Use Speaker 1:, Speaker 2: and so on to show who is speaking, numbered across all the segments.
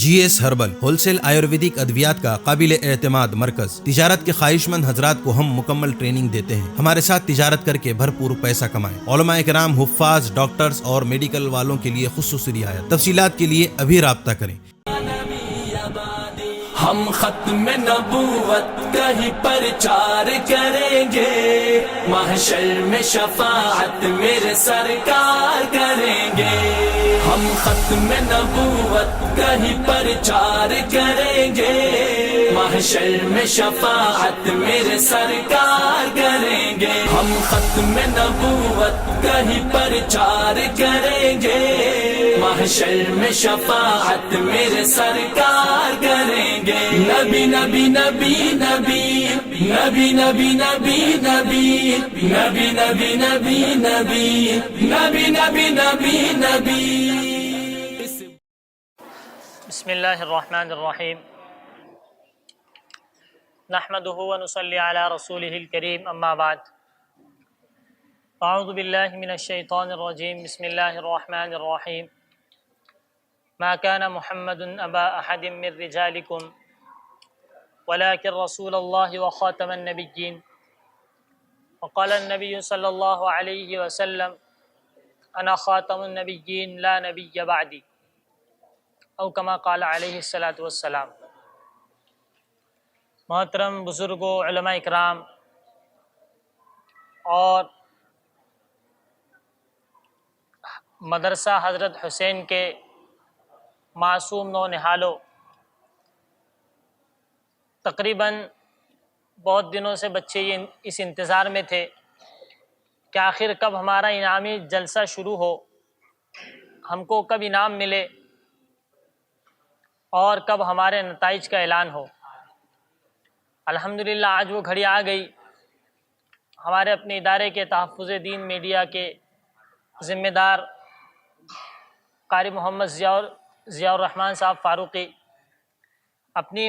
Speaker 1: جی S herbal wholesale Ayurvedic ادویات کا قابل اعتماد مرکز۔ تجارت کے خواہش مند حضرات کو ہم مکمل ٹریننگ دیتے ہیں۔ ہمارے ساتھ تجارت کر کے بھرپور پیسہ کمائیں۔ علماء کرام، حفاظ، ڈاکٹرز اور میڈیکل والوں کے لیے خصوصی رعایت۔ تفصیلات کے لیے ابھی رابطہ کریں۔
Speaker 2: ہم ختم نبوت کا ہی پرچار کریں گے، محشر میں شفاعت میرے سرکار کریں گے۔ ہم ختم نبوت کا ہی پرچار کریں گے، محشر میں شفاعت میرے سرکار کریں گے۔ ہم ختم نبوت کا ہی پرچار کریں گے، محشر میں شفاعت میرے سرکار کریں گے۔ نبی نبی نبی نبی نبی نبی نبی نبی نبی نبی نبی نبی نبی نبی نبی نبی۔
Speaker 3: بسم اللہ الرحمن الرحیم، نحمده ونصلی علی رسولہ الکریم، اما بعد، اعوذ باللہ من الشیطان الرجیم، بسم اللہ الرحمن الرحیم۔ ما كان محمد ابا احد من رجالکم ولكن رسول اللہ وخاتم النبیین، وقال النبی صلی اللہ علیہ وسلم انا خاتم النبیین لا نبی بعدی، او کما قال علیہ الصلاۃ والسلام۔ محترم بزرگوں، علماء اکرام اور مدرسہ حضرت حسین کے معصوم نونہالوں، تقریباً بہت دنوں سے بچے اس انتظار میں تھے کہ آخر کب ہمارا انعامی جلسہ شروع ہو، ہم کو کب انعام ملے اور کب ہمارے نتائج کا اعلان ہو۔ الحمدللہ آج وہ گھڑی آ گئی۔ ہمارے اپنے ادارے کے تحفظ دین میڈیا کے ذمہ دار قاری محمد ضیاء الرحمن صاحب فاروقی اپنی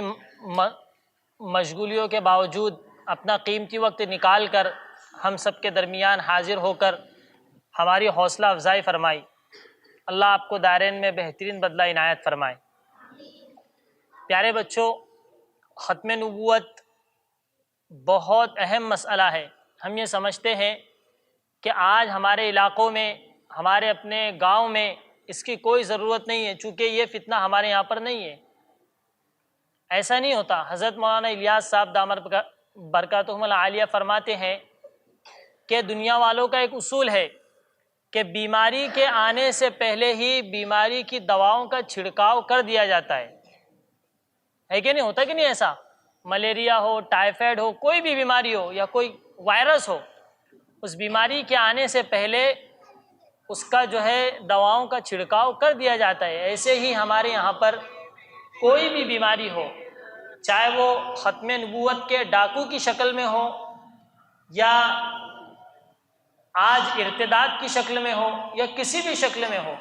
Speaker 3: مشغولیوں کے باوجود اپنا قیمتی وقت نکال کر ہم سب کے درمیان حاضر ہو کر ہماری حوصلہ افزائی فرمائی۔ اللہ آپ کو دارین میں بہترین بدلہ عنایت فرمائے۔ پیارے بچوں، ختم نبوت بہت اہم مسئلہ ہے۔ ہم یہ سمجھتے ہیں کہ آج ہمارے علاقوں میں، ہمارے اپنے گاؤں میں اس کی کوئی ضرورت نہیں ہے، چونکہ یہ فتنہ ہمارے یہاں پر نہیں ہے۔ ایسا نہیں ہوتا۔ حضرت مولانا الیاس صاحب دامت برکاتہم العالیہ فرماتے ہیں کہ دنیا والوں کا ایک اصول ہے کہ بیماری کے آنے سے پہلے ہی بیماری کی دواؤں کا چھڑکاؤ کر دیا جاتا ہے کہ نہیں؟ ہوتا کہ نہیں ایسا؟ ملیریا ہو، ٹائیفائڈ ہو، کوئی بھی بیماری ہو یا کوئی وائرس ہو، اس بیماری کے آنے سے پہلے اس کا جو ہے دواؤں کا چھڑکاؤ کر دیا جاتا ہے۔ ایسے ہی ہمارے یہاں پر کوئی بھی بیماری ہو، چاہے وہ ختم نبوت کے ڈاکو کی شکل میں ہو یا آج ارتداد کی شکل میں ہو یا کسی بھی شکل میں ہو،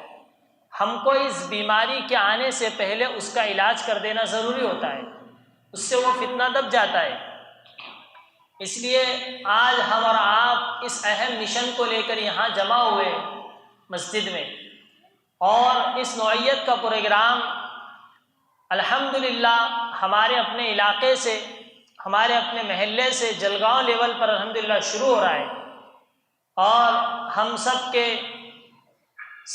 Speaker 3: ہم کو اس بیماری کے آنے سے پہلے اس کا علاج کر دینا ضروری ہوتا ہے، اس سے وہ فتنہ دب جاتا ہے۔ اس لیے آج ہم اور آپ اس اہم مشن کو لے کر یہاں جمع ہوئے مسجد میں، اور اس نوعیت کا پروگرام الحمدللہ ہمارے اپنے علاقے سے، ہمارے اپنے محلے سے جلگاؤں لیول پر الحمدللہ شروع ہو رہا ہے، اور ہم سب کے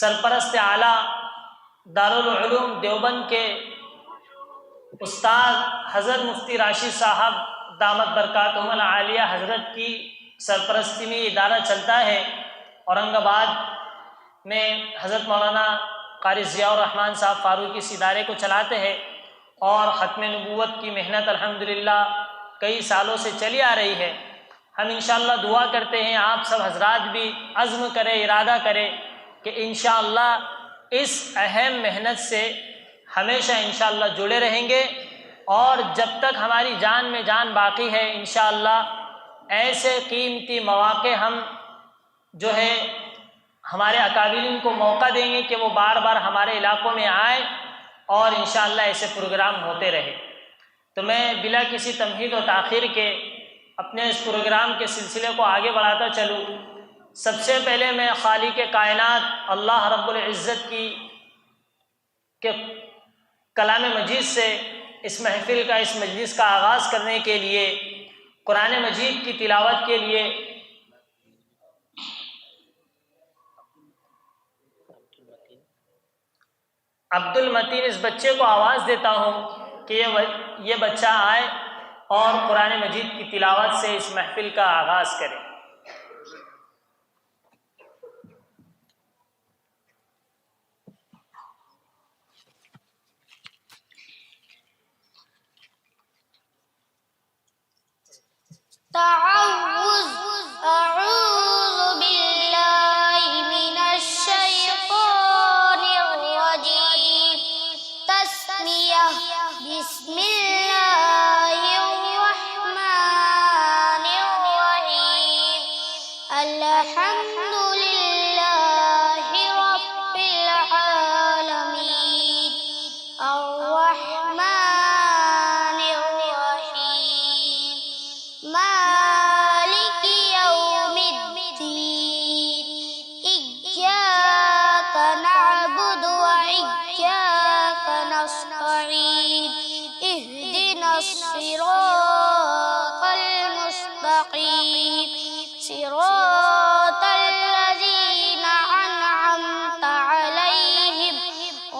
Speaker 3: سرپرست اعلیٰ دارالعلوم دیوبند کے استاد حضرت مفتی راشد صاحب دامت برکاتہم العالیہ حضرت کی سرپرستی میں یہ ادارہ چلتا ہے۔ اورنگ آباد میں حضرت مولانا قاری ضیاء الرحمن صاحب فاروقی اس ادارے کو چلاتے ہیں، اور ختم نبوت کی محنت الحمدللہ کئی سالوں سے چلی آ رہی ہے۔ ہم انشاءاللہ دعا کرتے ہیں آپ سب حضرات بھی عزم کریں، ارادہ کریں کہ انشاءاللہ اس اہم محنت سے ہمیشہ انشاءاللہ جڑے رہیں گے، اور جب تک ہماری جان میں جان باقی ہے انشاءاللہ ایسے قیمتی مواقع ہم جو ہے ہمارے اکابرین کو موقع دیں گے کہ وہ بار بار ہمارے علاقوں میں آئیں اور انشاءاللہ ایسے پروگرام ہوتے رہے۔ تو میں بلا کسی تمہید و تاخیر کے اپنے اس پروگرام کے سلسلے کو آگے بڑھاتا چلوں۔ سب سے پہلے میں خالق کائنات اللہ رب العزت کی کہ کلام مجید سے اس محفل کا، اس مجلس کا آغاز کرنے کے لیے قرآن مجید کی تلاوت کے لیے عبد المتین اس بچے کو آواز دیتا ہوں کہ یہ بچہ آئے اور قرآن مجید کی تلاوت سے اس محفل کا آغاز کرے۔
Speaker 4: أعوذ بالله من الشيطان الرجيم تسمية بسم الله الرحمن الرحيم الحمد لله رب العالمين الرحمن الرحيم مالك يوم الدين إياك نعبد وإياك نستعين اهدنا الصراط المستقيم صراط الذين أنعمت عليهم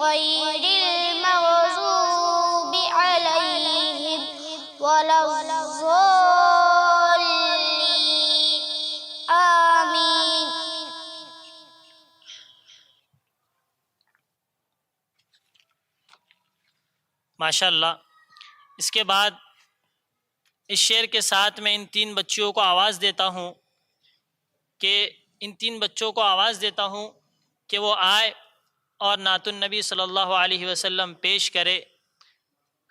Speaker 4: غير المغضوب عليهم ولا الضالين آمين۔
Speaker 3: ماشاء اللہ۔ اس کے بعد اس شعر کے ساتھ میں ان تین بچیوں کو آواز دیتا ہوں کہ وہ آئے اور نعت النبی صلی اللہ علیہ وسلم پیش کرے۔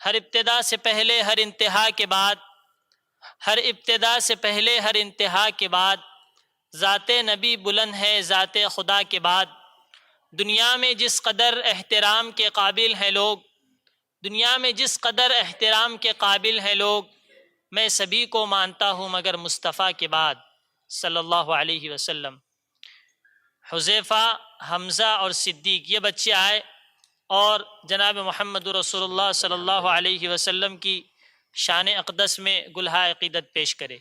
Speaker 3: ہر ابتدا سے پہلے ہر انتہا کے بعد ذات نبی بلند ہے ذات خدا کے بعد۔ دنیا میں جس قدر احترام کے قابل ہیں لوگ میں سبھی کو مانتا ہوں مگر مصطفیٰ کے بعد صلی اللہ علیہ وسلم۔ حذیفہ، حمزہ اور صدیق یہ بچے آئے اور جناب محمد رسول اللہ صلی اللہ علیہ وسلم کی شان اقدس میں گلہا عقیدت پیش کرے۔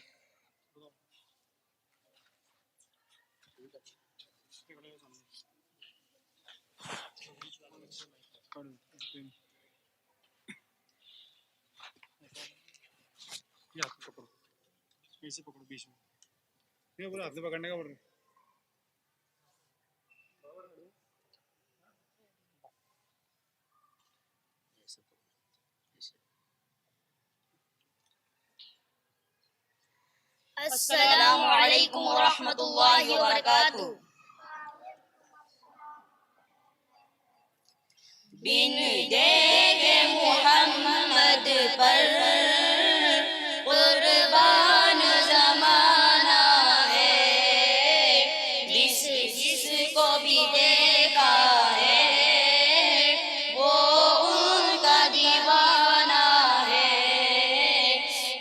Speaker 4: السلام علیکم ورحمۃ اللہ وبرکاتہ۔ بن دیکھے محمد پر قربان زمانہ ہے، جس جس کو بھی دیکھا ہے وہ ان کا دیوانہ ہے۔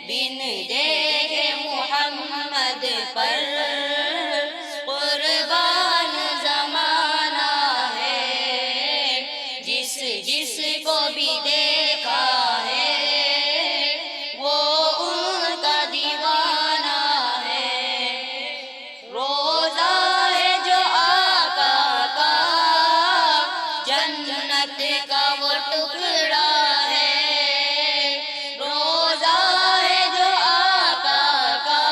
Speaker 4: بن دیکھے محمد پر قربان زمانہ ہے، جس جس کو بھی دیکھا ہے وہ ان کا دیوانہ ہے۔ روزہ ہے جو آقا کا جنت کا وہ ٹکڑا ہے، روزہ ہے جو آقا کا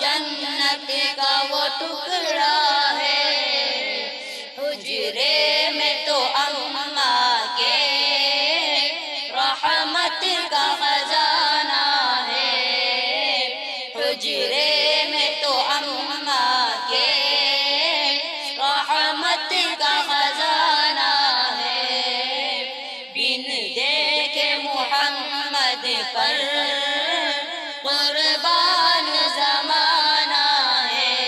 Speaker 4: جنت کا وہ ٹکڑا ہے۔ حجرے میں تو اماں کے رحمت کا خزانہ ہے، حجرے میں تو اماں کے رحمت کا خزانہ ہے۔ بن دیکھے محمد پر قربان زمانہ ہے،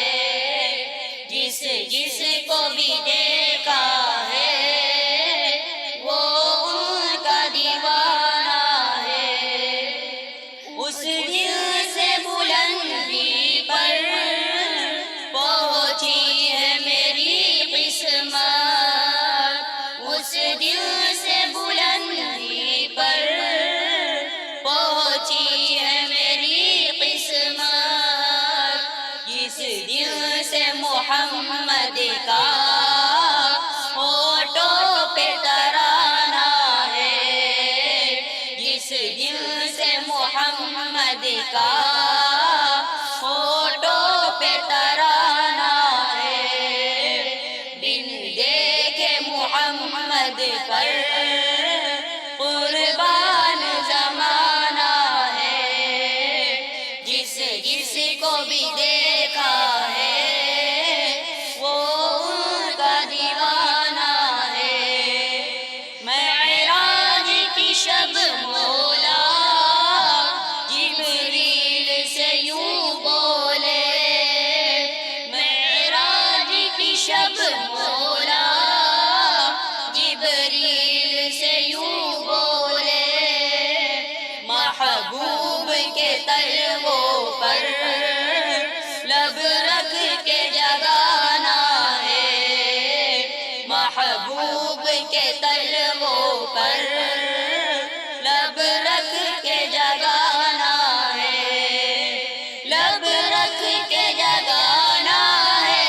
Speaker 4: جس جس کو بھی دیکھا ہے وہ ان کا دیوانہ ہے۔ اس دل سے بلندی پر پہنچی ہے میری قسمت، اس دل سے بلندی شب مولا جبریل سے یوں بولے، محبوب کے تلووں پر لب رکھ کے جگانا ہے، محبوب کے تلووں پر لب رکھ کے جگانا ہے، لب رکھ کے جگانا ہے،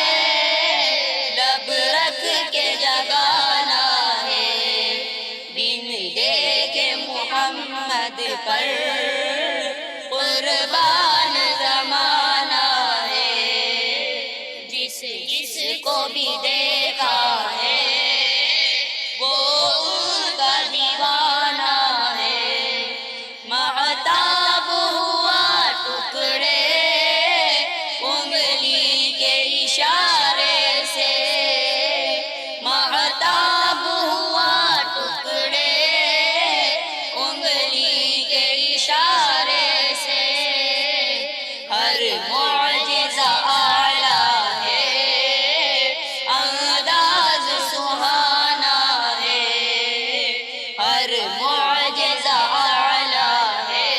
Speaker 4: لب رکھ کے جگانا ہے، بن دیکھے محمد پر قربان زمانہ ہے، جس جس کو بھی دیکھا ہے وہ ان کا دیوانہ ہے، مہتاب ہوا ٹکڑے انگلی کے اشارے سے، مہتاب ہوا ٹکڑے انگلی کے اشارے سے، ہر معجزہ اعلیٰ ہے، انداز سہانا ہے، ہر معجزہ اعلیٰ ہے،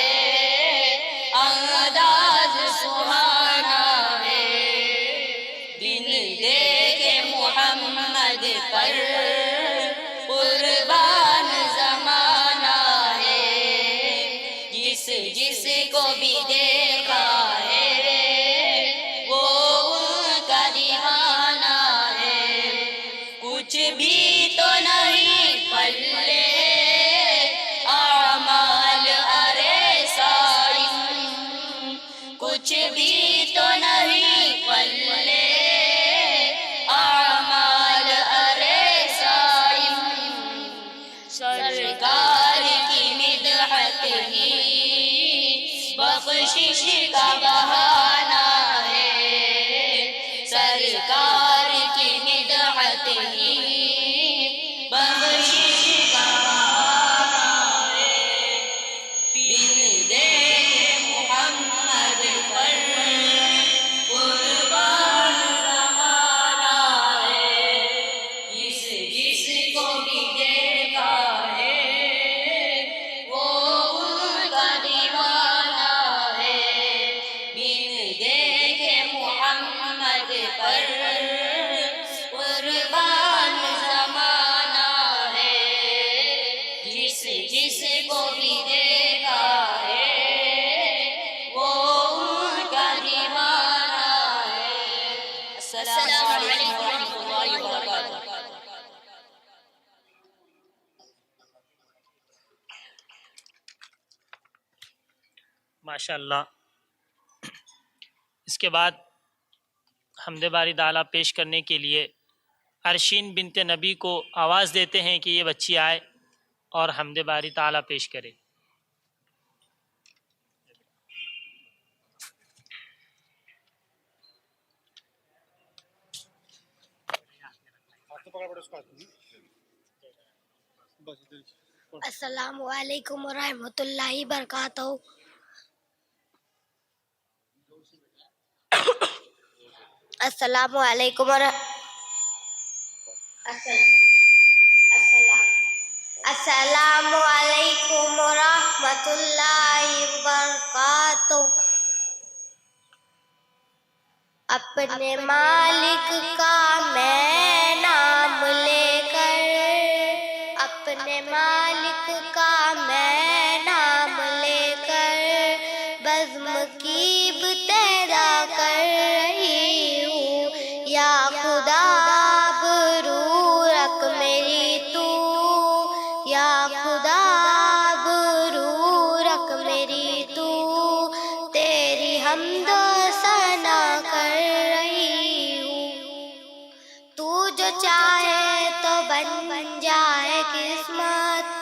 Speaker 4: انداز سہانا ہے، بن دیکھے محمد پر قربان زمانہ ہے، جس جس کو بھی دیکھا ہے وہ ان کا دیوانہ ہے، کچھ بھی تو نہیں پلے اعمال ارے سائن، کچھ بھی تو نہیں پلے اعمال ارے سائن، سرکار کی مدحت ہی بخشش کا بہانہ ہے، سرکار کی مدحت ہی بخشش کا بہانہ ہے، بن دیکھے محمد پر قربان زمانہ ہے، جس جس کو بھی دیکھا ہے وہ ان کا دیوانہ ہے، بن دیکھے محمد پر قربان زمانہ ہے، جس جس کو بھی دیکھا ہے وہ ان کا دیوانہ ہے۔ السلام علیکم ورحمۃ اللہ وبرکاتہ۔
Speaker 3: ماشاء اللہ۔ اس کے بعد حمد باری تعالیٰ پیش کرنے کے لیے عرشین بنت نبی کو آواز دیتے ہیں کہ یہ بچی آئے اور حمد باری تعالیٰ پیش کرے۔
Speaker 5: السلام علیکم ورحمۃ اللہ وبرکاتہ۔ السلام علیکم السلام علیکم ورحمۃ اللہ وبرکاتہ۔ اپنے مالک کا میں نام لے کر، اپنے مالک کا میں نام لے کر بزم کی تیرا کر رہی ہوں، یا خدا آبرو رکھ میری تو، یا خدا آبرو رکھ میری تو، تیری حمد و ثنا کر رہی ہوں، تو جو چاہے تو بن جائے قسمت،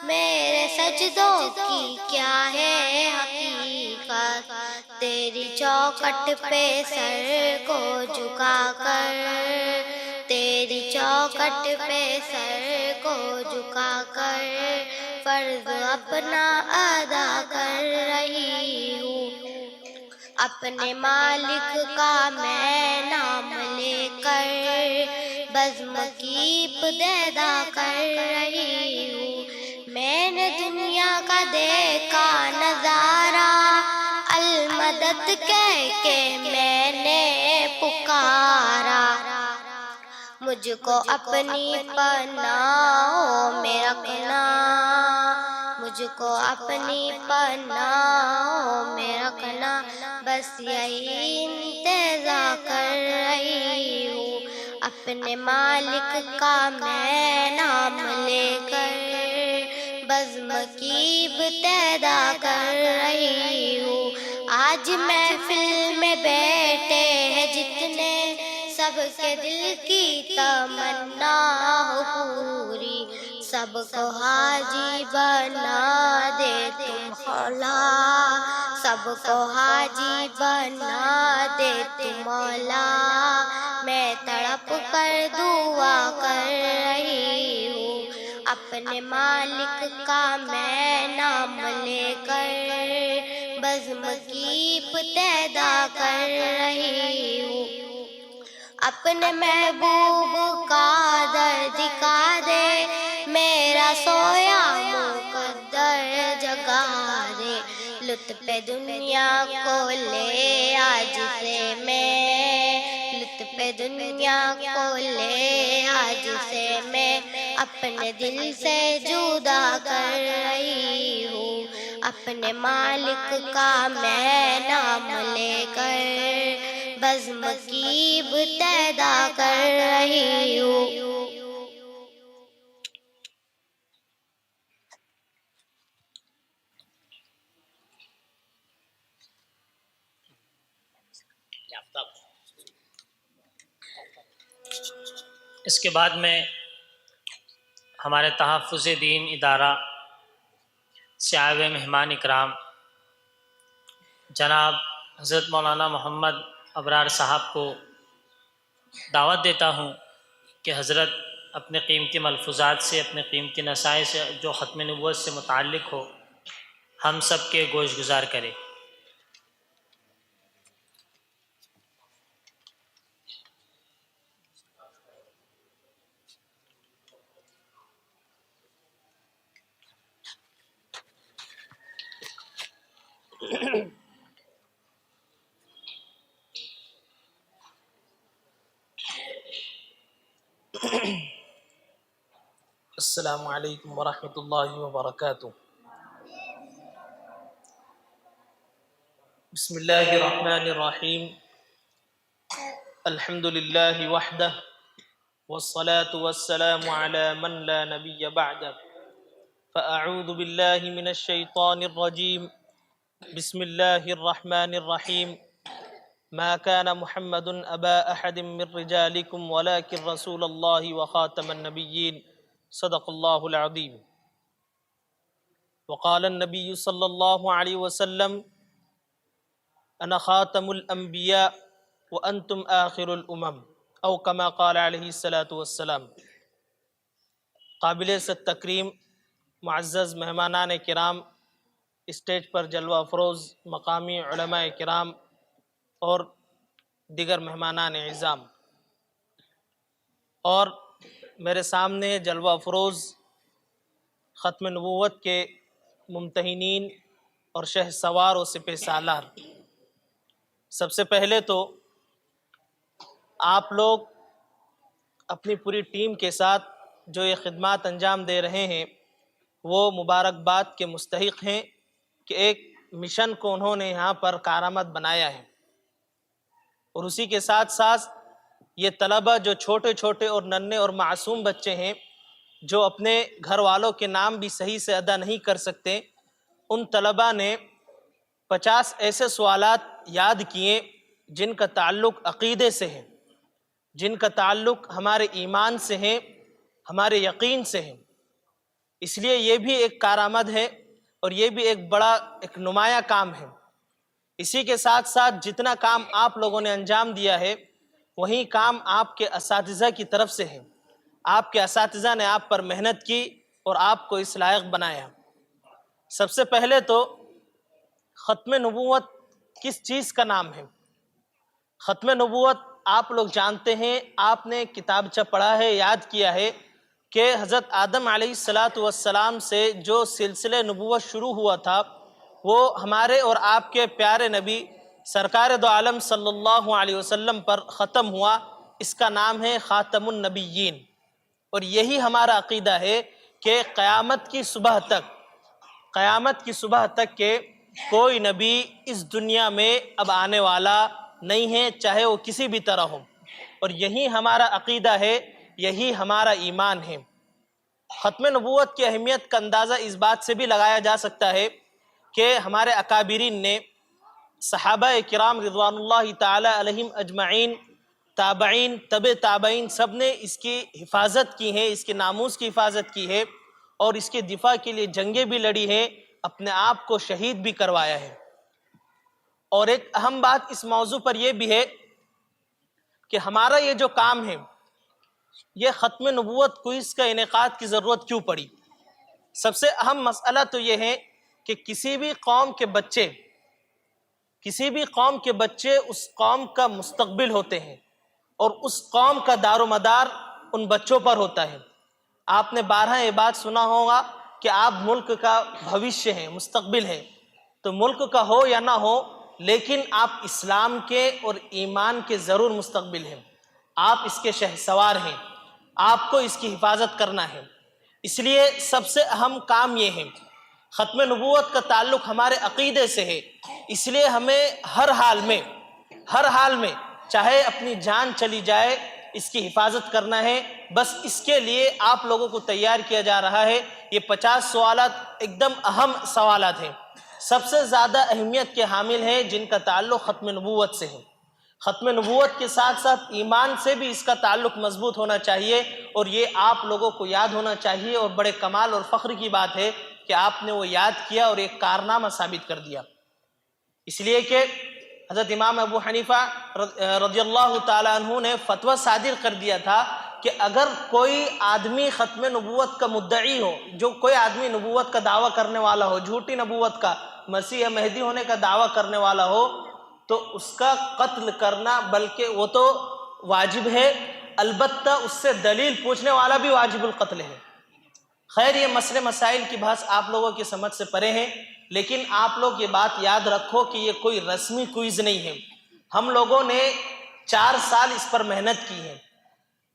Speaker 5: میرے سجدوں کی کیا ہے حقیقت، تیری چوکٹ پہ سر کو جھکا کر، تیری چوکٹ پہ سر کو جھکا کر فرض اپنا ادا کر رہی ہوں، اپنے مالک کا میں نام لے کر بزم کی ابتدا کر رہی ہوں، میں نے دنیا کا دیکھا نظارہ، المدد کہہ کے میں نے پکارا، مجھ کو اپنی پناہوں میں رکھنا، مجھ کو اپنی پناہوں میں رکھنا، بس یہی انتظار کر رہی ہوں، اپنے مالک کا میں نام لے کر بزم کی ابتدا کر رہی ہوں۔ آج محفل میں بیٹھے ہیں جتنے، سب کے دل کی تمنا ہو پوری، سب کو حاجی بنا دے تو مولا، سب کو حاجی بنا دے تو مولا، میں تڑپ کر دعا کر رہی ہوں، اپنے مالک کا میں نام لے کر بزم کی ابتدا کر رہی ہوں، اپنے محبوب کا در دکھا دے، میرا سویا مقدر جگا دے، لطف دنیا کو لے آج سے میں، لطف دنیا کو لے آج سے میں، اپنے دل سے جدا کر رہی ہوں، اپنے مالک کا میں نام لے کر بزم کی ابتدا کر رہی ہوں۔
Speaker 3: اس کے بعد میں ہمارے تحفظ دین ادارہ سے آئے ہوئے مہمان اکرام جناب حضرت مولانا محمد ابرار صاحب کو دعوت دیتا ہوں کہ حضرت اپنے قیمتی ملفوظات سے، اپنے قیمتی نصائح سے جو ختم نبوت سے متعلق ہو، ہم سب کے گوش گزار کرے۔
Speaker 6: السلام علیکم ورحمۃ اللہ وبرکاتہ۔ بسم اللہ الرحمن الرحیم، الحمد للہ وحدہ والصلاة والسلام علی من لا نبی بعدہ، فاعوذ باللہ من الشیطان الرجیم، بسم اللہ الرحمن الرحیم، ما كان محمد ابا احد من رجالکم ولكن رسول اللہ وخاتم النبیین، صدق اللہ العظیم۔ وقال النبی صلی اللہ علیہ وسلم، انا خاتم الانبیاء وانتم آخر الامم، او کما قال علیہ الصلاۃ والسلام۔ قابل ست تکریم معزز مہمانان کرام، اسٹیج پر جلوہ افروز مقامی علماء کرام اور دیگر مہمانان اعظام، اور میرے سامنے جلوہ افروز ختم نبوت کے ممتحنین اور شہ سوار و سپہ سالار، سب سے پہلے تو آپ لوگ اپنی پوری ٹیم کے ساتھ جو یہ خدمات انجام دے رہے ہیں، وہ مبارکباد کے مستحق ہیں کہ ایک مشن کو انہوں نے یہاں پر کارآمد بنایا ہے، اور اسی کے ساتھ ساتھ یہ طلبہ جو چھوٹے چھوٹے اور ننھے اور معصوم بچے ہیں، جو اپنے گھر والوں کے نام بھی صحیح سے ادا نہیں کر سکتے، ان طلبہ نے 50 ایسے سوالات یاد کیے جن کا تعلق عقیدے سے ہے، جن کا تعلق ہمارے ایمان سے ہے، ہمارے یقین سے ہے۔ اس لیے یہ بھی ایک کارآمد ہے اور یہ بھی ایک بڑا ایک نمایاں کام ہے۔ اسی کے ساتھ ساتھ جتنا کام آپ لوگوں نے انجام دیا ہے، وہی کام آپ کے اساتذہ کی طرف سے ہے۔ آپ کے اساتذہ نے آپ پر محنت کی اور آپ کو اس لائق بنایا۔ سب سے پہلے تو ختم نبوت کس چیز کا نام ہے؟ ختم نبوت آپ لوگ جانتے ہیں، آپ نے کتابچہ پڑھا ہے، یاد کیا ہے کہ حضرت آدم علیہ السلام سے جو سلسلہ نبوت شروع ہوا تھا وہ ہمارے اور آپ کے پیارے نبی سرکار دو عالم صلی اللہ علیہ وسلم پر ختم ہوا۔ اس کا نام ہے خاتم النبیین، اور یہی ہمارا عقیدہ ہے کہ قیامت کی صبح تک کہ کوئی نبی اس دنیا میں اب آنے والا نہیں ہے، چاہے وہ کسی بھی طرح ہو، اور یہی ہمارا عقیدہ ہے، یہی ہمارا ایمان ہے۔ ختم نبوت کی اہمیت کا اندازہ اس بات سے بھی لگایا جا سکتا ہے کہ ہمارے اکابرین نے، صحابہ کرام رضوان اللہ تعالی علیہم اجمعین، تابعین، تبع تابعین، سب نے اس کی حفاظت کی ہے، اس کے ناموس کی حفاظت کی ہے، اور اس کے دفاع کے لیے جنگیں بھی لڑی ہیں، اپنے آپ کو شہید بھی کروایا ہے۔ اور ایک اہم بات اس موضوع پر یہ بھی ہے کہ ہمارا یہ جو کام ہے، یہ ختم نبوت کوئز کا انعقاد کی ضرورت کیوں پڑی؟ سب سے اہم مسئلہ تو یہ ہے کہ کسی بھی قوم کے بچے اس قوم کا مستقبل ہوتے ہیں، اور اس قوم کا دار و مدار ان بچوں پر ہوتا ہے۔ آپ نے بارہا یہ بات سنا ہوگا کہ آپ ملک کا بھوشیہ ہیں، مستقبل ہیں، تو ملک کا ہو یا نہ ہو، لیکن آپ اسلام کے اور ایمان کے ضرور مستقبل ہیں، آپ اس کے شہسوار ہیں، آپ کو اس کی حفاظت کرنا ہے۔ اس لیے سب سے اہم کام یہ ہے۔ ختم نبوت کا تعلق ہمارے عقیدے سے ہے، اس لیے ہمیں ہر حال میں چاہے اپنی جان چلی جائے اس کی حفاظت کرنا ہے۔ بس اس کے لیے آپ لوگوں کو تیار کیا جا رہا ہے۔ یہ 50 سوالات ایک دم اہم سوالات ہیں، سب سے زیادہ اہمیت کے حامل ہیں، جن کا تعلق ختم نبوت سے ہے۔ ختم نبوت کے ساتھ ساتھ ایمان سے بھی اس کا تعلق مضبوط ہونا چاہیے، اور یہ آپ لوگوں کو یاد ہونا چاہیے، اور بڑے کمال اور فخر کی بات ہے کہ آپ نے وہ یاد کیا اور ایک کارنامہ ثابت کر دیا۔ اس لیے کہ حضرت امام ابو حنیفہ رضی اللہ تعالیٰ عنہ نے فتویٰ صادر کر دیا تھا کہ اگر کوئی آدمی ختم نبوت کا مدعی ہو، جو کوئی آدمی نبوت کا دعویٰ کرنے والا ہو، جھوٹی نبوت کا، مسیح یا مہدی ہونے کا دعویٰ کرنے والا ہو، تو اس کا قتل کرنا بلکہ وہ تو واجب ہے، البتہ اس سے دلیل پوچھنے والا بھی واجب القتل ہے۔ خیر، یہ مسئلے مسائل کی بحث آپ لوگوں کی سمجھ سے پرے ہیں، لیکن آپ لوگ یہ بات یاد رکھو کہ یہ کوئی رسمی کوئز نہیں ہے۔ ہم لوگوں نے 4 سال اس پر محنت کی ہے،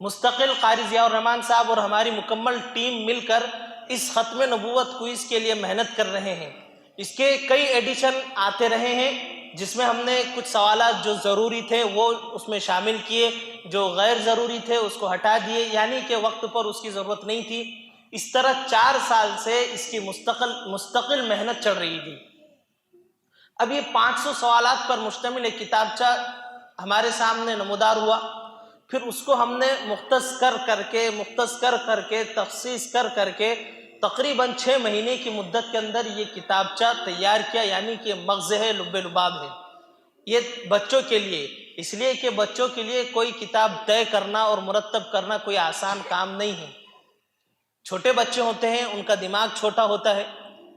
Speaker 6: مستقل قاری ضیاء الرحمن صاحب اور ہماری مکمل ٹیم مل کر اس ختم نبوت کوئز کے لیے محنت کر رہے ہیں۔ اس کے کئی ایڈیشن آتے رہے ہیں، جس میں ہم نے کچھ سوالات جو ضروری تھے وہ اس میں شامل کیے، جو غیر ضروری تھے اس کو ہٹا دیے، یعنی کہ وقت پر اس کی ضرورت نہیں تھی۔ اس طرح 4 سال سے اس کی مستقل محنت چل رہی تھی۔ اب یہ 500 سوالات پر مشتمل ایک کتابچہ ہمارے سامنے نمودار ہوا، پھر اس کو ہم نے مختص کر کے تخصیص کر کے تقریباً 6 مہینے کی مدت کے اندر یہ کتابچہ تیار کیا، یعنی کہ مغز ہے، لب لباب ہے۔ یہ بچوں کے لیے، اس لیے کہ بچوں کے لیے کوئی کتاب طے کرنا اور مرتب کرنا کوئی آسان کام نہیں ہے۔ چھوٹے بچے ہوتے ہیں، ان کا دماغ چھوٹا ہوتا ہے،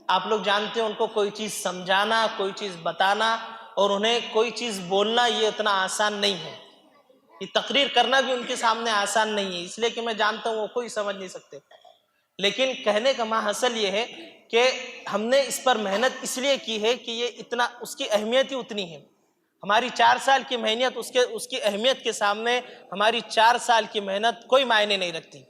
Speaker 6: آپ لوگ جانتے ہیں، ان کو کوئی چیز سمجھانا، کوئی چیز بتانا اور انہیں کوئی چیز بولنا یہ اتنا آسان نہیں ہے۔ یہ تقریر کرنا بھی ان کے سامنے آسان نہیں ہے، اس لیے کہ میں جانتا ہوں وہ کوئی سمجھ نہیں سکتے۔ لیکن کہنے کا ماحصل یہ ہے کہ ہم نے اس پر محنت اس لیے کی ہے کہ یہ اتنا، اس کی اہمیت ہی اتنی ہے۔ ہماری 4 سال کی محنت اس کی اہمیت کے سامنے ہماری 4 سال کی محنت کوئی معنی نہیں رکھتی۔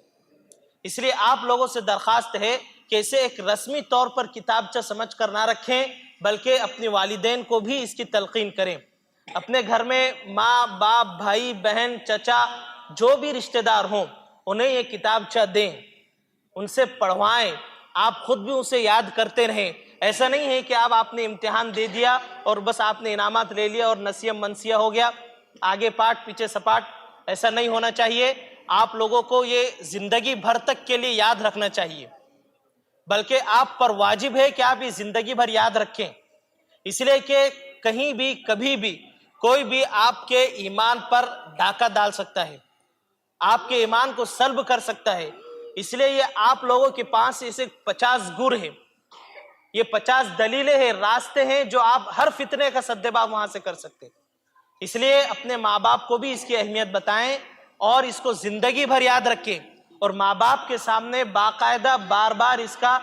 Speaker 6: اس لیے آپ لوگوں سے درخواست ہے کہ اسے ایک رسمی طور پر کتابچہ سمجھ کر نہ رکھیں، بلکہ اپنے والدین کو بھی اس کی تلقین کریں۔ اپنے گھر میں ماں باپ، بھائی بہن، چچا، جو بھی رشتہ دار ہوں، انہیں یہ کتابچہ دیں، ان سے پڑھوائیں، آپ خود بھی اسے یاد کرتے رہیں۔ ایسا نہیں ہے کہ آپ نے امتحان دے دیا اور بس آپ نے انعامات لے لیا اور نسیہ منسیہ ہو گیا، آگے پاٹ پیچھے سپاٹ، ایسا نہیں ہونا چاہیے۔ آپ لوگوں کو یہ زندگی بھر تک کے لیے یاد رکھنا چاہیے، بلکہ آپ پر واجب ہے کہ آپ یہ زندگی بھر یاد رکھیں، اس لیے کہ کہیں بھی کبھی بھی کوئی بھی آپ کے ایمان پر ڈاکہ ڈال سکتا ہے، آپ کے ایمان کو سلب کر سکتا ہے۔ اس لیے یہ آپ لوگوں کے پاس اسے 50 گر ہے، یہ 50 دلیلیں ہیں، راستے ہیں جو آپ ہر فتنے کا سدباب وہاں سے کر سکتے۔ اس لیے اپنے ماں باپ کو بھی اس کی اہمیت بتائیں اور اس کو زندگی بھر یاد رکھیں، اور ماں باپ کے سامنے باقاعدہ بار بار اس کا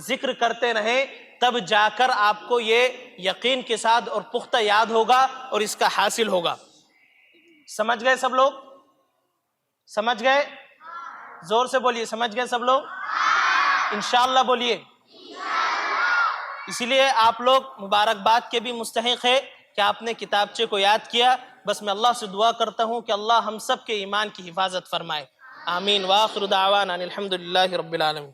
Speaker 6: ذکر کرتے رہیں، تب جا کر آپ کو یہ یقین کے ساتھ اور پختہ یاد ہوگا اور اس کا حاصل ہوگا۔ سمجھ گئے سب لوگ؟ سمجھ گئے؟ زور سے بولیے، سمجھ گئے سب لوگ؟ انشاءاللہ بولیے۔ اسی لیے آپ لوگ مبارکباد کے بھی مستحق ہے کہ آپ نے کتابچے کو یاد کیا۔ بس میں اللہ سے دعا کرتا ہوں کہ اللہ ہم سب کے ایمان کی حفاظت فرمائے، آمین۔ وآخر دعوانا ان الحمدللہ رب العالمین۔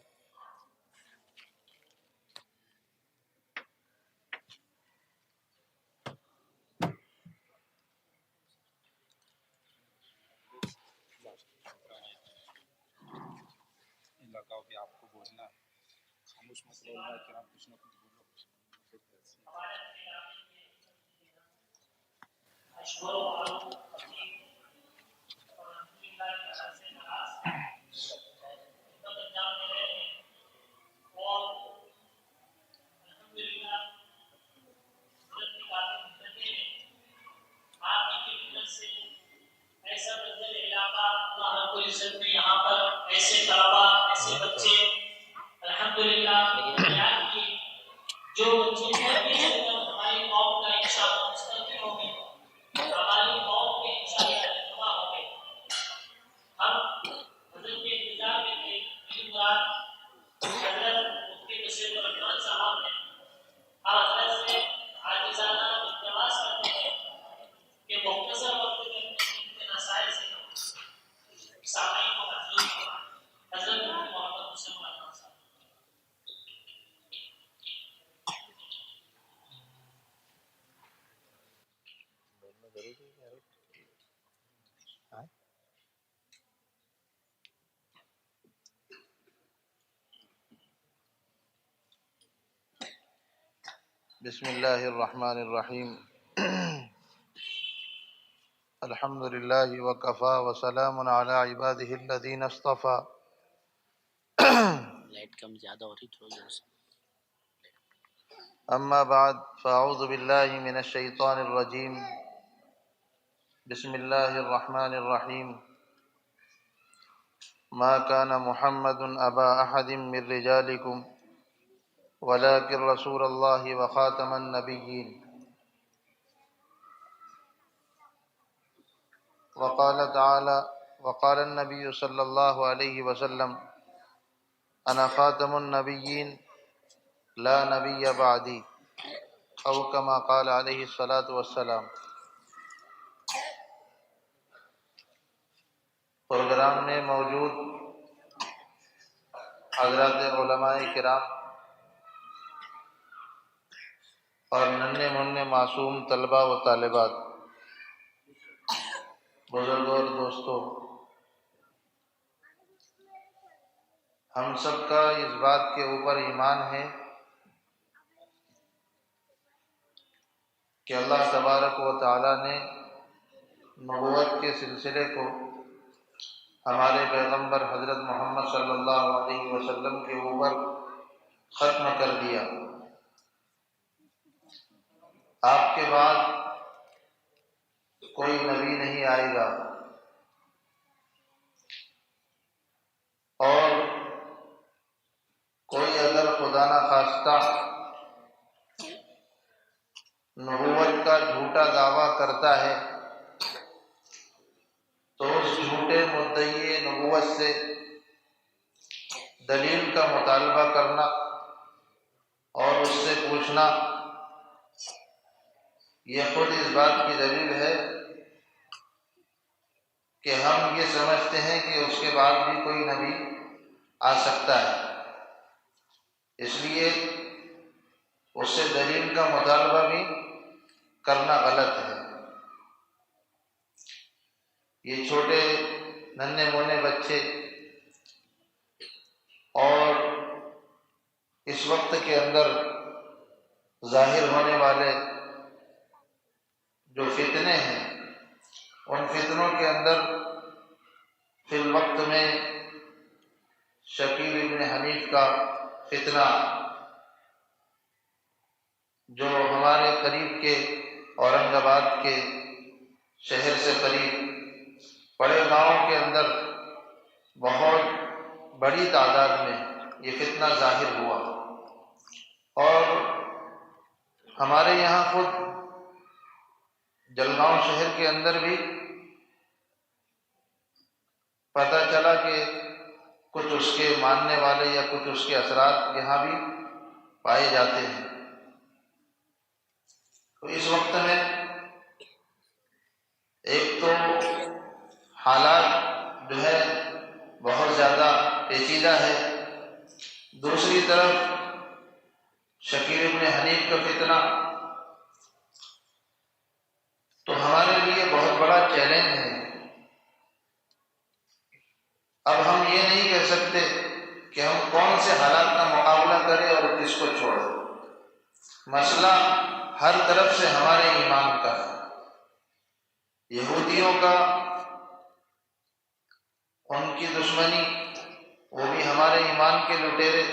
Speaker 3: یہاں پر ایسے طلبا، ایسے بچے الحمدللہ جو ہماری قوم کا انشاءاللہ مستقبل ہوں گے، ہماری قوم کے انشاءاللہ رہنما ہوں گے۔ ہم حضرت کے انتظار میں تھے، لیکن حضرت مفتی بشیر الرحمان صاحب نے حضرت سے عاجزانہ التماس کرتے ہیں کہ مختصر وقت میں اپنے مسائل سے سامعین کو محظوظ فرمائیں۔ حضرت مفتی محمد حسین الرحمان صاحب۔
Speaker 7: بسم اللہ الرحمن الرحیم۔ الحمد للہ وکفا وسلام علی عبادہ الذین اصطفیٰ۔
Speaker 8: لائٹ کم زیادہ ہو رہی تھوڑا سے۔
Speaker 7: اما بعد فاعوذ باللہ من الشیطان الرجیم، بسم اللہ الرحمن الرحیم۔ ما كان محمد ابا احد من رجالکم ولكن رسول اللہ وخاتم النبیین۔ وقال تعالی وقال النبی صلی اللہ علیہ وسلم انا خاتم النبیین لا نبی بعدی، او کما قال علیہ الصلاۃ والسلام۔ پروگرام میں موجود حضرات علماء کرام اور ننھے منھے معصوم طلباء و طالبات، بزرگوں اور دوستوں، ہم سب کا اس بات کے اوپر ایمان ہے کہ اللہ تبارک و تعالی نے نبوت کے سلسلے کو ہمارے پیغمبر حضرت محمد صلی اللہ علیہ وسلم کے اوپر ختم کر دیا۔ آپ کے بعد کوئی نبی نہیں آئے گا، اور کوئی اگر خدا نخواستہ نبوت کا جھوٹا دعویٰ کرتا ہے تو اس جھوٹے مدعی نبوت سے دلیل کا مطالبہ کرنا اور اس سے پوچھنا، یہ خود اس بات کی دلیل ہے کہ ہم یہ سمجھتے ہیں کہ اس کے بعد بھی کوئی نبی آ سکتا ہے، اس لیے اس سے دلیل کا مطالبہ بھی کرنا غلط ہے۔ یہ چھوٹے ننھے منے بچے اور اس وقت کے اندر ظاہر ہونے والے جو فتنے ہیں، ان فتنوں کے اندر فی الوقت میں شکیل ابن حنیف کا فتنہ، جو ہمارے قریب کے اورنگ آباد کے شہر سے قریب بڑے گاؤں کے اندر بہت بڑی تعداد میں یہ فتنہ ظاہر ہوا، اور ہمارے یہاں خود جلگاؤں شہر کے اندر بھی پتہ چلا کہ کچھ اس کے ماننے والے یا کچھ اس کے اثرات یہاں بھی پائے جاتے ہیں۔ تو اس وقت میں ایک تو حالات جو ہے بہت زیادہ پیچیدہ ہے، دوسری طرف شکیل ابن حنیف کا فتنہ تو ہمارے لیے بہت بڑا چیلنج ہے۔ اب ہم یہ نہیں کہہ سکتے کہ ہم کون سے حالات کا مقابلہ کریں اور کس کو چھوڑیں۔ مسئلہ ہر طرف سے ہمارے ایمان کا ہے۔ یہودیوں کا ان کی دشمنی، وہ بھی ہمارے ایمان کے لٹیرے۔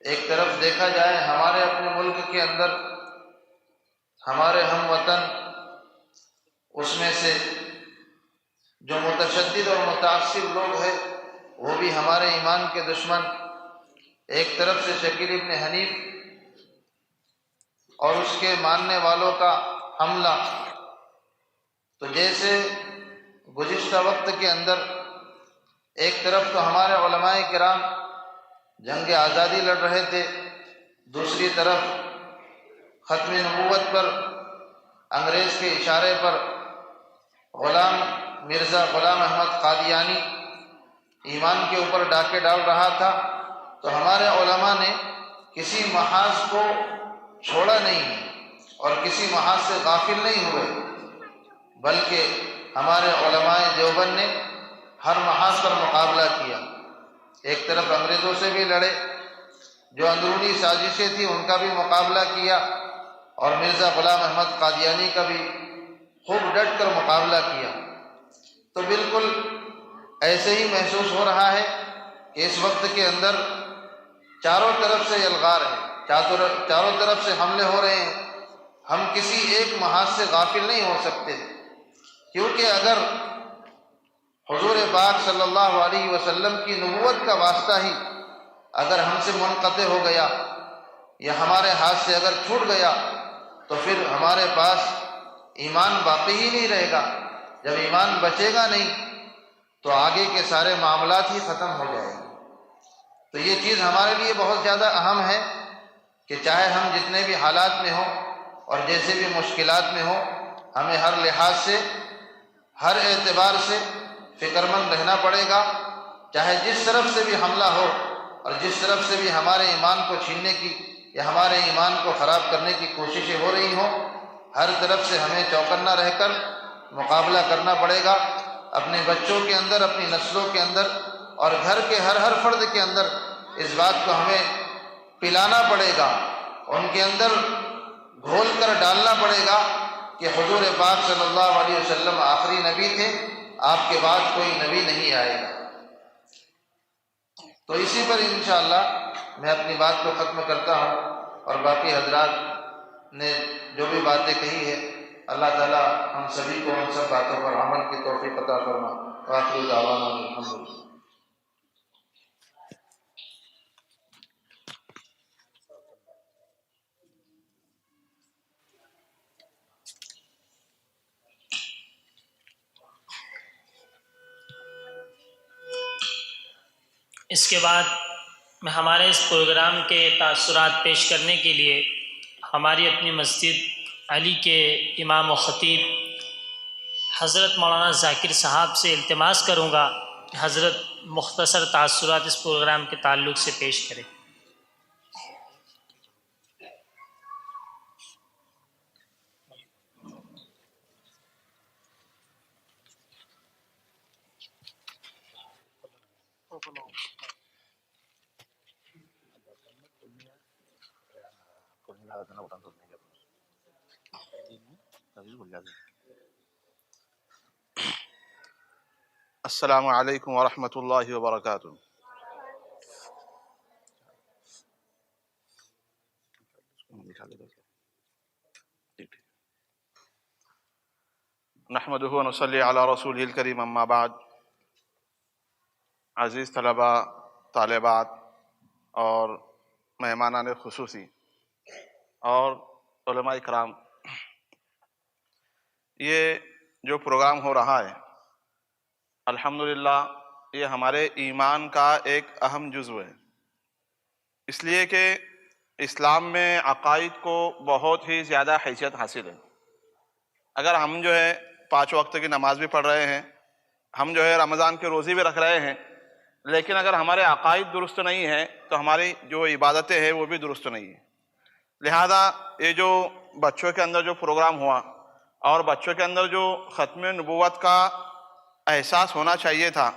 Speaker 7: ایک طرف دیکھا جائے ہمارے اپنے ملک کے اندر ہمارے ہم وطن، اس میں سے جو متشدد اور متعصب لوگ ہیں وہ بھی ہمارے ایمان کے دشمن۔ ایک طرف سے شکیل ابن حنیف اور اس کے ماننے والوں کا حملہ۔ تو جیسے گزشتہ وقت کے اندر ایک طرف تو ہمارے علماء کرام جنگ آزادی لڑ رہے تھے، دوسری طرف ختم نبوت پر انگریز کے اشارے پر مرزا غلام احمد قادیانی ایمان کے اوپر ڈاکے ڈال رہا تھا۔ تو ہمارے علماء نے کسی محاذ کو چھوڑا نہیں اور کسی محاذ سے غافل نہیں ہوئے، بلکہ ہمارے علماء دیوبند نے ہر محاذ پر مقابلہ کیا۔ ایک طرف انگریزوں سے بھی لڑے، جو اندرونی سازشیں تھیں ان کا بھی مقابلہ کیا، اور مرزا غلام احمد قادیانی کا بھی خوب ڈٹ کر مقابلہ کیا۔ تو بالکل ایسے ہی محسوس ہو رہا ہے کہ اس وقت کے اندر چاروں طرف سے یلغار ہے، چاروں طرف سے حملے ہو رہے ہیں۔ ہم کسی ایک محاذ سے غافل نہیں ہو سکتے، کیونکہ اگر حضور پاک صلی اللہ علیہ وسلم کی نبوت کا واسطہ ہی اگر ہم سے منقطع ہو گیا یا ہمارے ہاتھ سے اگر چھوٹ گیا تو پھر ہمارے پاس ایمان باقی ہی نہیں رہے گا۔ جب ایمان بچے گا نہیں تو آگے کے سارے معاملات ہی ختم ہو جائیں گے۔ تو یہ چیز ہمارے لیے بہت زیادہ اہم ہے کہ چاہے ہم جتنے بھی حالات میں ہوں اور جیسے بھی مشکلات میں ہوں، ہمیں ہر لحاظ سے، ہر اعتبار سے فکر مند رہنا پڑے گا۔ چاہے جس طرف سے بھی حملہ ہو اور جس طرف سے بھی ہمارے ایمان کو چھیننے کی یا ہمارے ایمان کو خراب کرنے کی کوششیں ہو رہی ہوں، ہر طرف سے ہمیں چوکنا رہ کر مقابلہ کرنا پڑے گا۔ اپنے بچوں کے اندر، اپنی نسلوں کے اندر اور گھر کے ہر فرد کے اندر اس بات کو ہمیں پلانا پڑے گا، ان کے اندر گھول کر ڈالنا پڑے گا کہ حضور پاک صلی اللہ علیہ وسلم آخری نبی تھے، آپ کے بعد کوئی نبی نہیں آئے گا۔ تو اسی پر انشاءاللہ میں اپنی بات کو ختم کرتا ہوں، اور باقی حضرات نے جو بھی باتیں کہی ہے اللہ تعالیٰ ہم سبھی کو ان سب باتوں پر عمل کی توفیق عطا فرما۔ وآخر دعوانا الحمدللہ۔
Speaker 3: اس کے بعد میں ہمارے اس پروگرام کے تاثرات پیش کرنے کے لیے ہماری اپنی مسجد علی کے امام و خطیب حضرت مولانا ذاکر صاحب سے التماس کروں گا کہ حضرت مختصر تاثرات اس پروگرام کے تعلق سے پیش کریں۔
Speaker 9: السلام علیکم ورحمۃ اللہ وبرکاتہ۔ نحمدہ و نصلی علی رسولہ الکریم اما بعد. عزیز طلباء، طالبات اور مہمانان خصوصی اور علماء اکرام، یہ جو پروگرام ہو رہا ہے الحمدللہ یہ ہمارے ایمان کا ایک اہم جزو ہے، اس لیے کہ اسلام میں عقائد کو بہت ہی زیادہ حیثیت حاصل ہے. اگر ہم جو ہے 5 وقت کی نماز بھی پڑھ رہے ہیں، ہم جو ہے رمضان کے روزے بھی رکھ رہے ہیں، لیکن اگر ہمارے عقائد درست نہیں ہیں تو ہماری جو عبادتیں ہیں وہ بھی درست نہیں ہیں. لہذا یہ جو بچوں کے اندر جو پروگرام ہوا اور بچوں کے اندر جو ختم نبوت کا احساس ہونا چاہیے تھا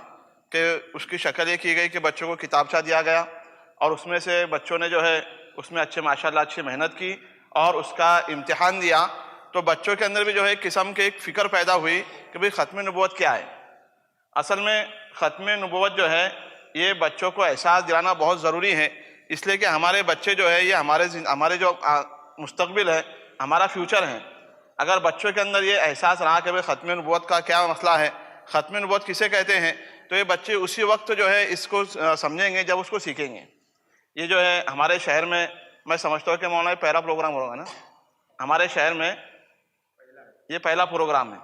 Speaker 9: کہ اس کی شکل یہ کی گئی کہ بچوں کو کتابچہ دیا گیا اور اس میں سے بچوں نے جو ہے اس میں ماشاءاللہ اچھی محنت کی اور اس کا امتحان دیا، تو بچوں کے اندر بھی جو ہے ایک قسم کی ایک فکر پیدا ہوئی کہ بھئی ختم نبوت کیا ہے. اصل میں ختم نبوت جو ہے یہ بچوں کو احساس دلانا بہت ضروری ہے، اس لیے کہ ہمارے بچے جو ہے یہ ہمارے جو مستقبل ہے، ہمارا فیوچر ہے. اگر بچوں کے اندر یہ احساس رہا کہ بھئی ختم نبوت کا کیا مسئلہ ہے، ختم نبوت کسے کہتے ہیں، تو یہ بچے اسی وقت جو ہے اس کو سمجھیں گے جب اس کو سیکھیں گے. یہ جو ہے ہمارے شہر میں میں سمجھتا ہوں کہ مولانا پہلا پروگرام ہوگا نا ہمارے شہر میں، یہ پہلا پروگرام ہے،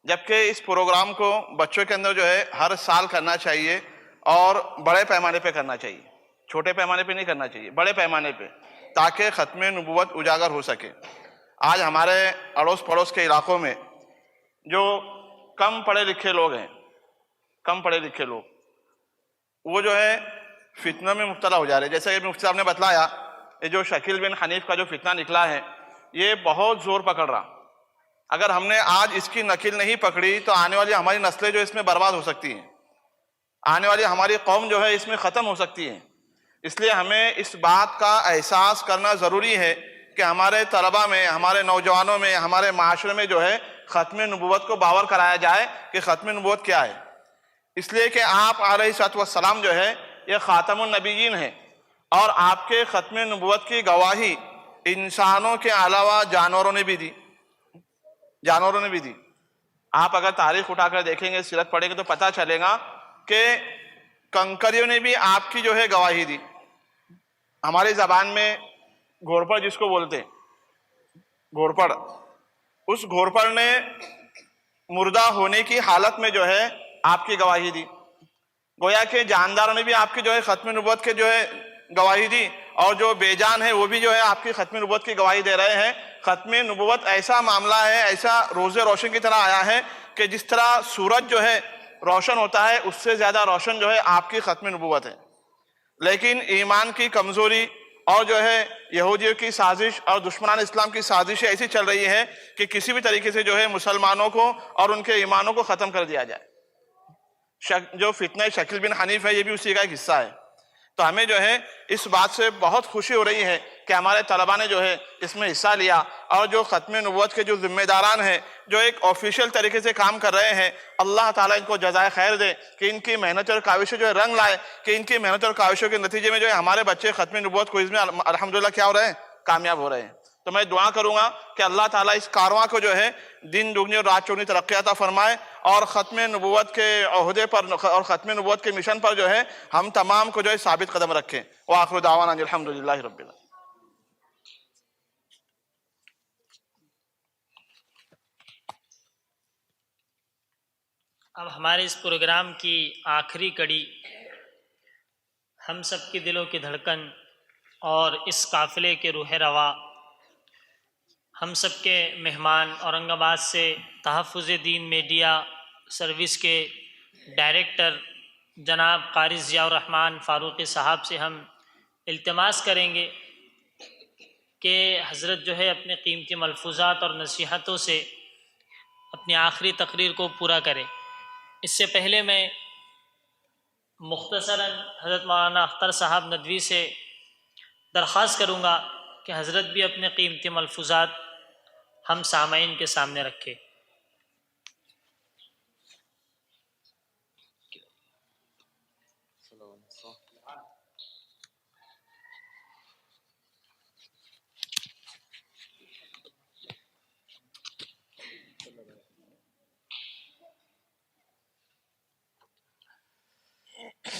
Speaker 9: جبکہ اس پروگرام کو بچوں کے اندر جو ہے ہر سال کرنا چاہیے اور بڑے پیمانے پہ کرنا چاہیے، چھوٹے پیمانے پہ نہیں کرنا چاہیے، بڑے پیمانے پہ، تاکہ ختم نبوت اجاگر ہو سکے. آج ہمارے اڑوس پڑوس کے علاقوں میں جو کم پڑھے لکھے لوگ ہیں، کم پڑھے لکھے لوگ، وہ جو ہے فتنوں میں مبتلا ہو جا رہے ہیں. جیسا کہ مفتی صاحب نے بتلایا، یہ جو شکیل بن حنیف کا جو فتنہ نکلا ہے یہ بہت زور پکڑ رہا. اگر ہم نے آج اس کی نکل نہیں پکڑی تو آنے والی ہماری نسلیں جو اس میں برباد ہو سکتی ہیں، آنے والی ہماری قوم جو ہے اس میں ختم ہو سکتی ہے. اس لیے ہمیں اس بات کا احساس کرنا ضروری ہے کہ ہمارے طلبہ میں، ہمارے نوجوانوں میں، ہمارے معاشرے میں جو ہے ختم نبوت کو باور کرایا جائے کہ ختم نبوت کیا ہے. اس لیے کہ آپ علیہ الصلوۃ والسلام جو ہے یہ خاتم النبیین ہیں، اور آپ کے ختم نبوت کی گواہی انسانوں کے علاوہ جانوروں نے بھی دی، جانوروں نے بھی دی. آپ اگر تاریخ اٹھا کر دیکھیں گے، سیرت پڑھیں گے تو پتہ چلے گا کہ کنکریوں نے بھی آپ کی جو ہے گواہی دی. ہماری زبان میں گھورپڑ جس کو بولتے ہیں، گھورپڑ، اس گھورپڑ نے مردہ ہونے کی حالت میں جو ہے آپ کی گواہی دی. گویا کہ جانداروں نے بھی آپ کی جو ہے ختم نبوت کے جو ہے گواہی دی، اور جو بے جان ہے وہ بھی جو ہے آپ کی ختم نبوت کی گواہی دے رہے ہیں. ختم نبوت ایسا معاملہ ہے، ایسا روز روشن کی طرح آیا ہے کہ جس طرح سورج جو ہے روشن ہوتا ہے اس سے زیادہ روشن جو ہے آپ کی ختم نبوت ہے. لیکن ایمان کی کمزوری اور جو ہے یہودیوں کی سازش اور دشمنان اسلام کی سازش ایسی چل رہی ہے کہ کسی بھی طریقے سے جو ہے مسلمانوں کو اور ان کے ایمانوں کو ختم کر دیا جائے. جو فتنہ شکیل بن حنیف ہے یہ بھی اسی کا ایک حصہ ہے. تو ہمیں جو ہے اس بات سے بہت خوشی ہو رہی ہے کہ ہمارے طلباء نے جو ہے اس میں حصہ لیا، اور جو ختم نبوت کے جو ذمہ داران ہیں جو ایک آفیشیل طریقے سے کام کر رہے ہیں، اللہ تعالیٰ ان کو جزائے خیر دے کہ ان کی محنت اور کاوشیں جو ہے رنگ لائے، کہ ان کی محنت اور کاوشوں کے نتیجے میں جو ہے ہمارے بچے ختم نبوت کو اس میں الحمدللہ کیا ہو رہے ہیں، کامیاب ہو رہے ہیں. تو میں دعا کروں گا کہ اللہ تعالیٰ اس کارواں کو جو ہے دن دگنی اور رات چوگنی ترقی عطا فرمائے، اور ختم نبوت کے عہدے پر اور ختم نبوت کے مشن پر جو ہے ہم تمام کو جو ہے ثابت قدم رکھیں. وآخر دعوانا ان الحمدللہ رب العالمین.
Speaker 3: اب ہمارے اس پروگرام کی آخری کڑی، ہم سب کی دلوں کی دھڑکن اور اس قافلے کے روح رواں، ہم سب کے مہمان اورنگ آباد سے تحفظ دین میڈیا سروس کے ڈائریکٹر جناب قاری ضیاء الرحمن فاروقی صاحب سے ہم التماس کریں گے کہ حضرت جو ہے اپنے قیمتی ملفوظات اور نصیحتوں سے اپنی آخری تقریر کو پورا کرے. اس سے پہلے میں مختصراً حضرت مولانا اختر صاحب ندوی سے درخواست کروں گا کہ حضرت بھی اپنے قیمتی ملفوظات ہم سامعین کے سامنے رکھے.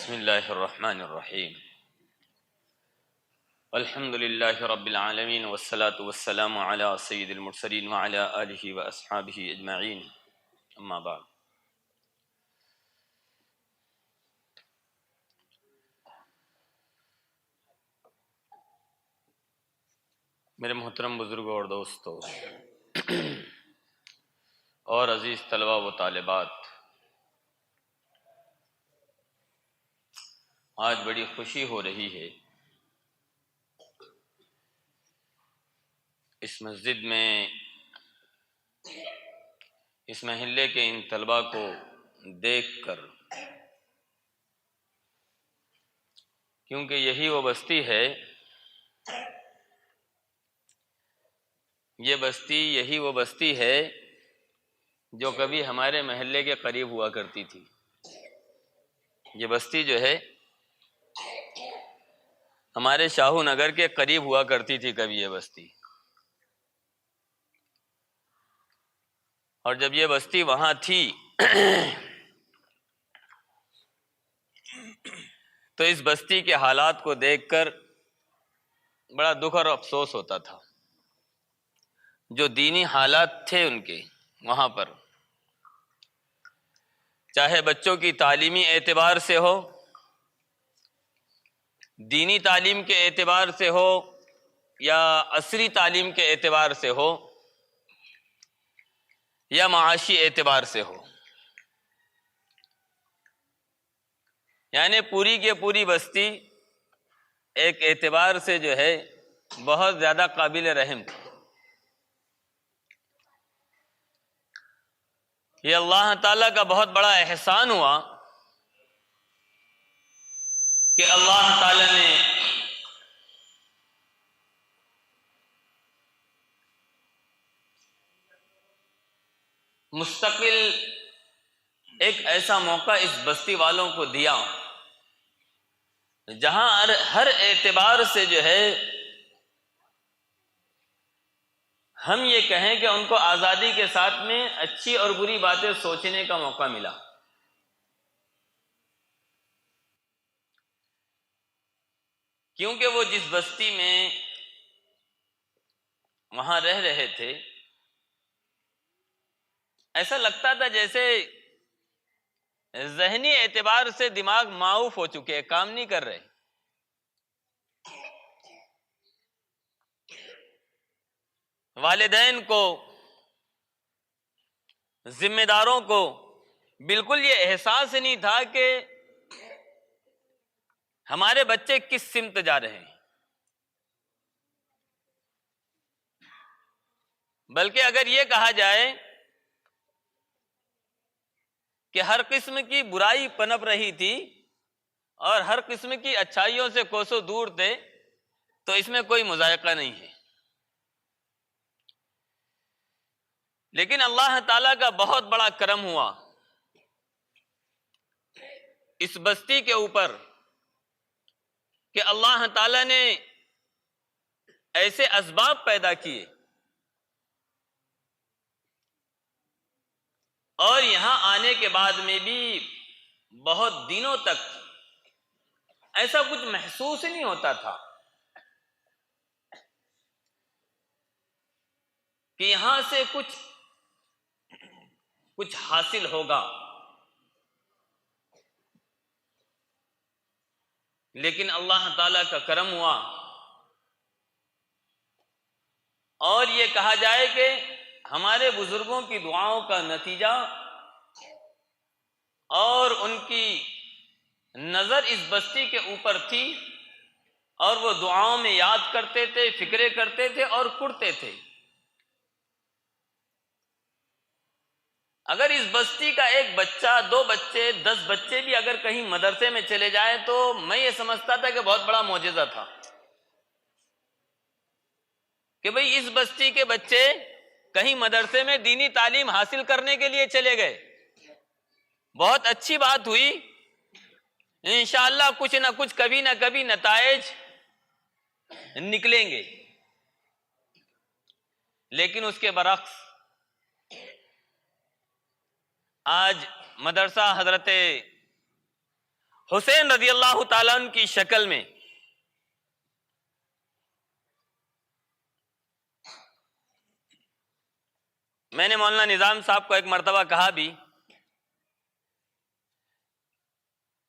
Speaker 10: بسم اللہ الرحمن الرحیم الحمد للہ رب العالمین والصلاة والسلام علی سید المرسلین وعلی آلہ واصحابہ اجمعین اما بعد. میرے محترم بزرگوں اور دوستوں اور عزیز طلباء و طالبات، آج بڑی خوشی ہو رہی ہے اس مسجد میں اس محلے کے ان طلباء کو دیکھ کر، کیونکہ یہی وہ بستی ہے، یہی وہ بستی ہے جو کبھی ہمارے محلے کے قریب ہوا کرتی تھی. یہ بستی جو ہے ہمارے شاہو نگر کے قریب ہوا کرتی تھی کبھی یہ بستی، اور جب یہ بستی وہاں تھی تو اس بستی کے حالات کو دیکھ کر بڑا دکھ اور افسوس ہوتا تھا. جو دینی حالات تھے ان کے وہاں پر، چاہے بچوں کی تعلیمی اعتبار سے ہو، دینی تعلیم کے اعتبار سے ہو، یا عصری تعلیم کے اعتبار سے ہو، یا معاشی اعتبار سے ہو، یعنی پوری کے پوری بستی ایک اعتبار سے جو ہے بہت زیادہ قابل رحم تھی. یہ اللہ تعالیٰ کا بہت بڑا احسان ہوا کہ اللہ تعالیٰ نے مستقل ایک ایسا موقع اس بستی والوں کو دیا جہاں ہر اعتبار سے جو ہے ہم یہ کہیں کہ ان کو آزادی کے ساتھ میں اچھی اور بری باتیں سوچنے کا موقع ملا. کیونکہ وہ جس بستی میں وہاں رہ رہے تھے، ایسا لگتا تھا جیسے ذہنی اعتبار سے دماغ معاف ہو چکے، کام نہیں کر رہے. والدین کو، ذمہ داروں کو بالکل یہ احساس نہیں تھا کہ ہمارے بچے کس سمت جا رہے ہیں، بلکہ اگر یہ کہا جائے کہ ہر قسم کی برائی پنپ رہی تھی اور ہر قسم کی اچھائیوں سے کوسوں دور تھے تو اس میں کوئی مذائقہ نہیں ہے. لیکن اللہ تعالیٰ کا بہت بڑا کرم ہوا اس بستی کے اوپر کہ اللہ تعالیٰ نے ایسے اسباب پیدا کیے اور یہاں آنے کے بعد میں بھی بہت دنوں تک ایسا کچھ محسوس نہیں ہوتا تھا کہ یہاں سے کچھ حاصل ہوگا. لیکن اللہ تعالیٰ کا کرم ہوا اور یہ کہا جائے کہ ہمارے بزرگوں کی دعاؤں کا نتیجہ اور ان کی نظر اس بستی کے اوپر تھی اور وہ دعاؤں میں یاد کرتے تھے، فکرے کرتے تھے اور پڑھتے تھے. اگر اس بستی کا ایک بچہ، 2 بچے، 10 بچے بھی اگر کہیں مدرسے میں چلے جائیں تو میں یہ سمجھتا تھا کہ بہت بڑا معجزہ تھا کہ بھئی اس بستی کے بچے کہیں مدرسے میں دینی تعلیم حاصل کرنے کے لیے چلے گئے. بہت اچھی بات ہوئی، انشاءاللہ کچھ نہ کچھ کبھی نہ کبھی نتائج نکلیں گے. لیکن اس کے برعکس آج مدرسہ حضرت حسین رضی اللہ تعالیٰ عنہ کی شکل میں میں نے مولانا نظام صاحب کو ایک مرتبہ کہا بھی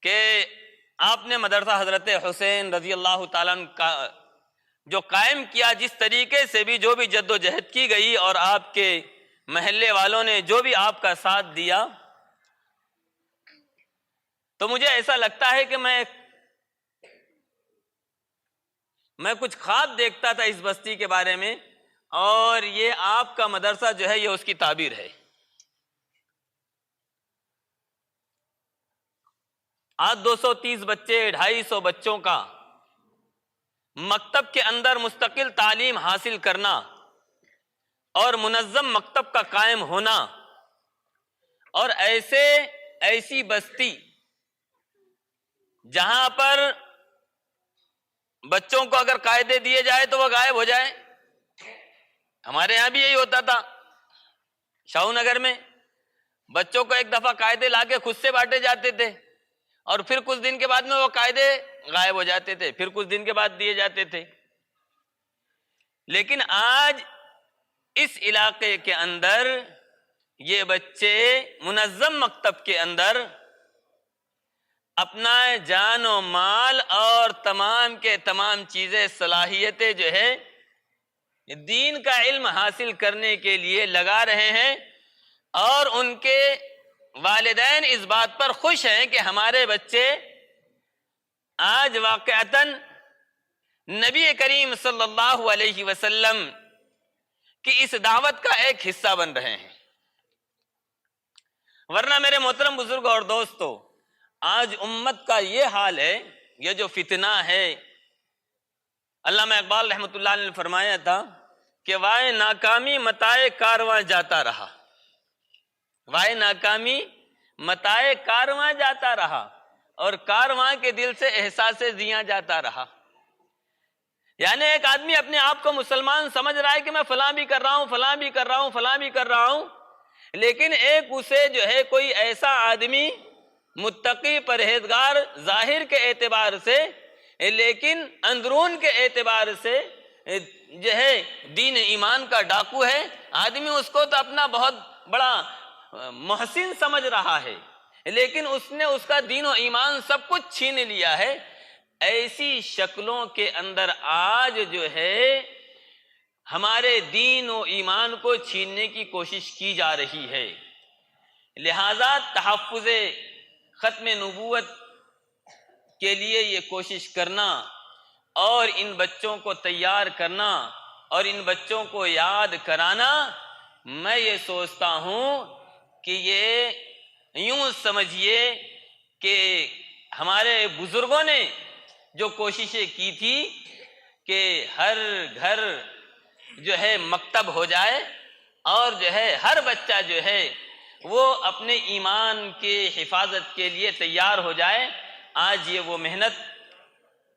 Speaker 10: کہ آپ نے مدرسہ حضرت حسین رضی اللہ تعالیٰ عنہ کا جو قائم کیا، جس طریقے سے بھی جو بھی جد و جہد کی گئی اور آپ کے محلے والوں نے جو بھی آپ کا ساتھ دیا، تو مجھے ایسا لگتا ہے کہ میں کچھ خواب دیکھتا تھا اس بستی کے بارے میں، اور یہ آپ کا مدرسہ جو ہے یہ اس کی تعبیر ہے۔ آج 230 بچے، 250 بچوں کا مکتب کے اندر مستقل تعلیم حاصل کرنا اور منظم مکتب کا قائم ہونا، اور ایسی بستی جہاں پر بچوں کو اگر قاعدے دیے جائے تو وہ غائب ہو جائے۔ ہمارے یہاں بھی یہی ہوتا تھا شاہو نگر میں، بچوں کو ایک دفعہ قاعدے لا کے خود سے بانٹے جاتے تھے، اور پھر کچھ دن کے بعد میں وہ قاعدے غائب ہو جاتے تھے، پھر کچھ دن کے بعد دیے جاتے تھے۔ لیکن آج اس علاقے کے اندر یہ بچے منظم مکتب کے اندر اپنا جان و مال اور تمام کے تمام چیزیں، صلاحیتیں جو ہے دین کا علم حاصل کرنے کے لیے لگا رہے ہیں، اور ان کے والدین اس بات پر خوش ہیں کہ ہمارے بچے آج واقعتاً نبی کریم صلی اللہ علیہ وسلم کی اس دعوت کا ایک حصہ بن رہے ہیں۔ ورنہ میرے محترم بزرگ اور دوستو، آج امت کا یہ حال ہے، یہ جو فتنہ ہے، علامہ اقبال رحمۃ اللہ علیہ نے فرمایا تھا کہ وائے ناکامی متائے کارواں جاتا رہا، وائے ناکامی متائے کارواں جاتا رہا، اور کارواں کے دل سے احساس زیاں جاتا رہا۔ یعنی ایک آدمی اپنے آپ کو مسلمان سمجھ رہا ہے کہ میں فلاں بھی کر رہا ہوں، فلاں بھی کر رہا ہوں، فلاں بھی کر رہا ہوں، لیکن ایک اسے جو ہے کوئی ایسا آدمی متقی پرہیزگار ظاہر کے اعتبار سے، لیکن اندرون کے اعتبار سے جو ہے دین ایمان کا ڈاکو ہے، آدمی اس کو تو اپنا بہت بڑا محسن سمجھ رہا ہے، لیکن اس نے اس کا دین و ایمان سب کچھ چھین لیا ہے۔ ایسی شکلوں کے اندر آج جو ہے ہمارے دین و ایمان کو چھیننے کی کوشش کی جا رہی ہے۔ لہذا تحفظ ختم نبوت کے لیے یہ کوشش کرنا اور ان بچوں کو تیار کرنا اور ان بچوں کو یاد کرانا، میں یہ سوچتا ہوں کہ یہ یوں سمجھیے کہ ہمارے بزرگوں نے جو کوششیں کی تھی کہ ہر گھر جو ہے مکتب ہو جائے، اور جو ہے ہر بچہ جو ہے وہ اپنے ایمان کے حفاظت کے لیے تیار ہو جائے، آج یہ وہ محنت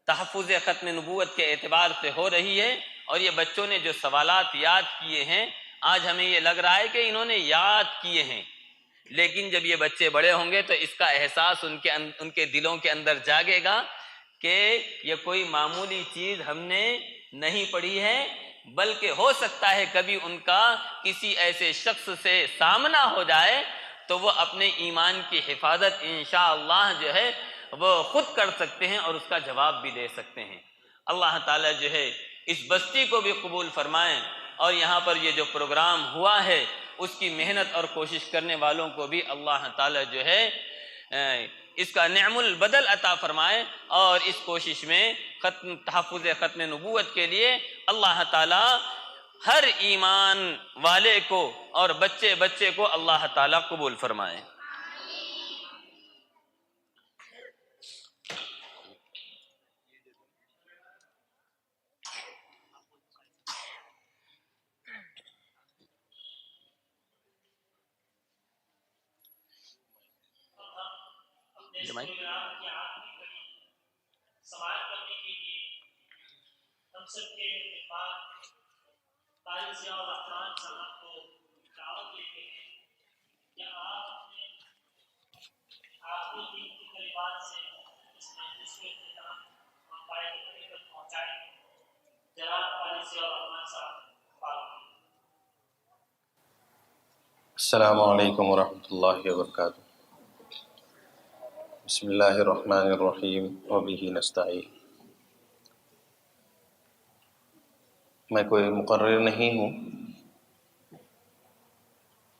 Speaker 10: تحفظ ختم نبوت کے اعتبار سے ہو رہی ہے۔ اور یہ بچوں نے جو سوالات یاد کیے ہیں، آج ہمیں یہ لگ رہا ہے کہ انہوں نے یاد کیے ہیں، لیکن جب یہ بچے بڑے ہوں گے تو اس کا احساس ان کے دلوں کے اندر جاگے گا کہ یہ کوئی معمولی چیز ہم نے نہیں پڑھی ہے، بلکہ ہو سکتا ہے کبھی ان کا کسی ایسے شخص سے سامنا ہو جائے تو وہ اپنے ایمان کی حفاظت انشاءاللہ جو ہے وہ خود کر سکتے ہیں اور اس کا جواب بھی دے سکتے ہیں۔ اللہ تعالیٰ جو ہے اس بستی کو بھی قبول فرمائیں، اور یہاں پر یہ جو پروگرام ہوا ہے اس کی محنت اور کوشش کرنے والوں کو بھی اللہ تعالیٰ جو ہے اس کا نعم البدل عطا فرمائے، اور اس کوشش میں تحفظ ختم نبوت کے لیے اللہ تعالیٰ ہر ایمان والے کو اور بچے بچے کو اللہ تعالیٰ قبول فرمائے۔
Speaker 3: سوال کرنے کے لیے ہم سب کے خدمات قاری ضیاء الرحمن صاحب کو دعوت دیتے ہیں کہ آپ اپنے آخری دن کی کلمات سے اس مجلس کو اختتام اور قائد حقیقت پہنچائیں گے. جناب قاری ضیاء الرحمن صاحب بات.
Speaker 11: السلام علیکم ورحمۃ اللہ وبرکاتہ. بسم اللہ الرحمن الرحیم وبہ نستعین. میں کوئی مقرر نہیں ہوں،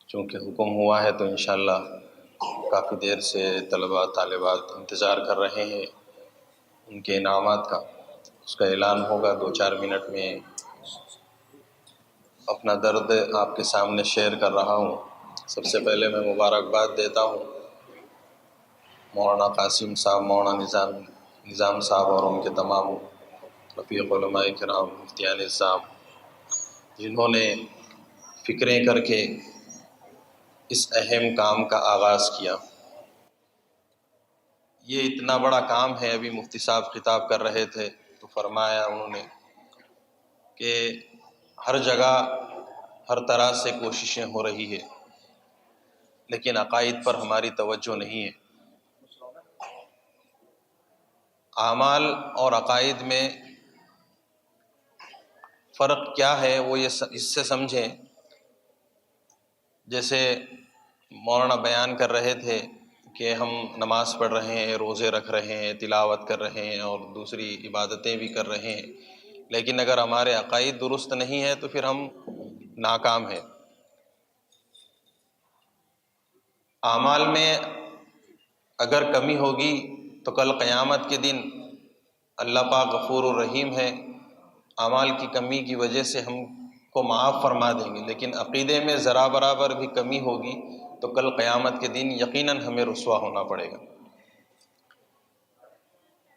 Speaker 11: چونکہ حکم ہوا ہے تو انشاءاللہ کافی دیر سے طلباء طالبات انتظار کر رہے ہیں ان کے انعامات کا. اس کا اعلان ہوگا 2-4 منٹ میں. اپنا درد آپ کے سامنے شیئر کر رہا ہوں. سب سے پہلے میں مبارکباد دیتا ہوں مولانا قاسم صاحب، مولانا نظام صاحب اور ان کے تمام رفیق علماء کرام، مفتیان نظام، جنہوں نے فکریں کر کے اس اہم کام کا آغاز کیا. یہ اتنا بڑا کام ہے. ابھی مفتی صاحب خطاب کر رہے تھے تو فرمایا انہوں نے کہ ہر جگہ ہر طرح سے کوششیں ہو رہی ہے، لیکن عقائد پر ہماری توجہ نہیں ہے. اعمال اور عقائد میں فرق کیا ہے وہ اس سے سمجھیں. جیسے مولانا بیان کر رہے تھے کہ ہم نماز پڑھ رہے ہیں، روزے رکھ رہے ہیں، تلاوت کر رہے ہیں اور دوسری عبادتیں بھی کر رہے ہیں، لیکن اگر ہمارے عقائد درست نہیں ہے تو پھر ہم ناکام ہیں. اعمال میں اگر کمی ہوگی تو کل قیامت کے دن اللہ پاک غفور الرحیم ہے، اعمال کی کمی کی وجہ سے ہم کو معاف فرما دیں گے. لیکن عقیدے میں ذرا برابر بھی کمی ہوگی تو کل قیامت کے دن یقیناً ہمیں رسوا ہونا پڑے گا.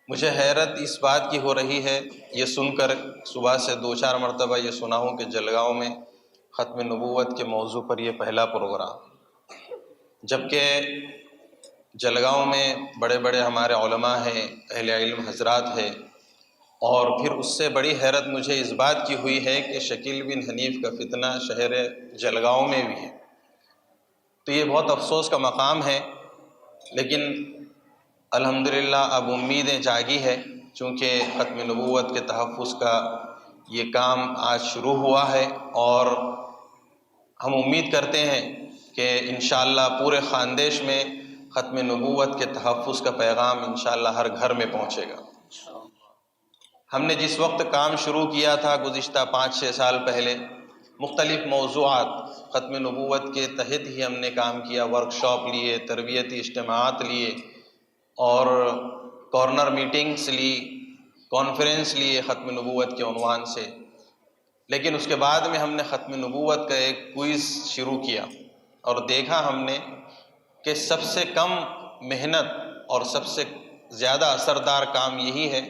Speaker 11: مجھے حیرت اس بات کی ہو رہی ہے، یہ سن کر صبح سے 2-4 مرتبہ یہ سنا ہوں کہ جلگاؤں میں ختم نبوت کے موضوع پر یہ پہلا پروگرام، جبکہ جلگاؤں میں بڑے بڑے ہمارے علماء ہیں، اہل علم حضرات ہیں. اور پھر اس سے بڑی حیرت مجھے اس بات کی ہوئی ہے کہ شکیل بن حنیف کا فتنہ شہر جلگاؤں میں بھی ہے. تو یہ بہت افسوس کا مقام ہے، لیکن الحمدللہ اب امیدیں جاگی ہے، چونکہ ختم نبوت کے تحفظ کا یہ کام آج شروع ہوا ہے اور ہم امید کرتے ہیں کہ انشاءاللہ پورے خاندیش میں ختم نبوت کے تحفظ کا پیغام انشاءاللہ ہر گھر میں پہنچے گا. ہم نے جس وقت کام شروع کیا تھا گزشتہ 5-6 سال پہلے، مختلف موضوعات ختم نبوت کے تحت ہی ہم نے کام کیا. ورکشاپ لیے، تربیتی اجتماعات لیے اور کارنر میٹنگز لی، کانفرنس لیے ختم نبوت کے عنوان سے. لیکن اس کے بعد میں ہم نے ختم نبوت کا ایک کوئز شروع کیا اور دیکھا ہم نے کہ سب سے کم محنت اور سب سے زیادہ اثردار کام یہی ہے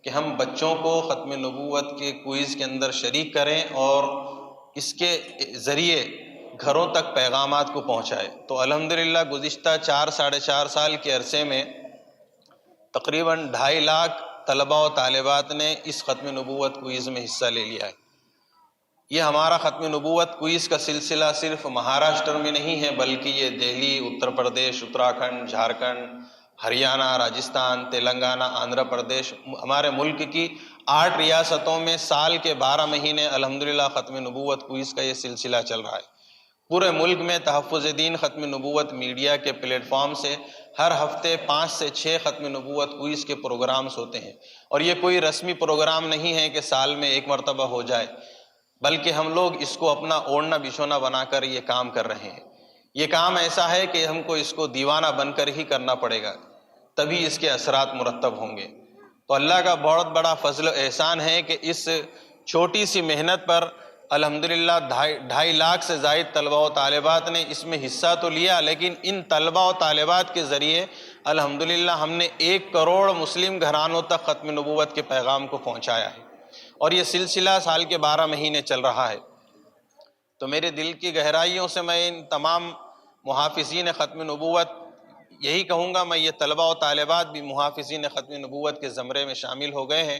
Speaker 11: کہ ہم بچوں کو ختم نبوت کے کوئز کے اندر شریک کریں اور اس کے ذریعے گھروں تک پیغامات کو پہنچائے. تو الحمدللہ گزشتہ 4-4.5 سال کے عرصے میں تقریباً 2.5 لاکھ طلباء و طالبات نے اس ختم نبوت کوئز میں حصہ لے لیا ہے. یہ ہمارا ختم نبوت کوئز کا سلسلہ صرف مہاراشٹر میں نہیں ہے، بلکہ یہ دہلی، اتر پردیش، اتراکھنڈ، جھارکھنڈ، ہریانہ، راجستھان، تلنگانہ، آندھرا پردیش، ہمارے ملک کی 8 ریاستوں میں سال کے 12 مہینے الحمدللہ ختم نبوت کوئز کا یہ سلسلہ چل رہا ہے. پورے ملک میں تحفظ دین ختم نبوت میڈیا کے پلیٹ فارم سے ہر ہفتے 5 سے 6 ختم نبوت کوئز کے پروگرامز ہوتے ہیں. اور یہ کوئی رسمی پروگرام نہیں ہے کہ سال میں 1 مرتبہ ہو جائے، بلکہ ہم لوگ اس کو اپنا اوڑھنا بچھونا بنا کر یہ کام کر رہے ہیں. یہ کام ایسا ہے کہ ہم کو اس کو دیوانہ بن کر ہی کرنا پڑے گا، تبھی اس کے اثرات مرتب ہوں گے. تو اللہ کا بہت بڑا فضل و احسان ہے کہ اس چھوٹی سی محنت پر الحمدللہ 2.5 لاکھ سے زائد طلباء و طالبات نے اس میں حصہ تو لیا، لیکن ان طلباء و طالبات کے ذریعے الحمدللہ ہم نے 1 کروڑ مسلم گھرانوں تک ختم نبوت کے پیغام کو پہنچایا ہے. اور یہ سلسلہ سال کے 12 مہینے چل رہا ہے. تو میرے دل کی گہرائیوں سے میں ان تمام محافظین ختم نبوت یہی کہوں گا، میں یہ طلباء و طالبات بھی محافظین ختم نبوت کے زمرے میں شامل ہو گئے ہیں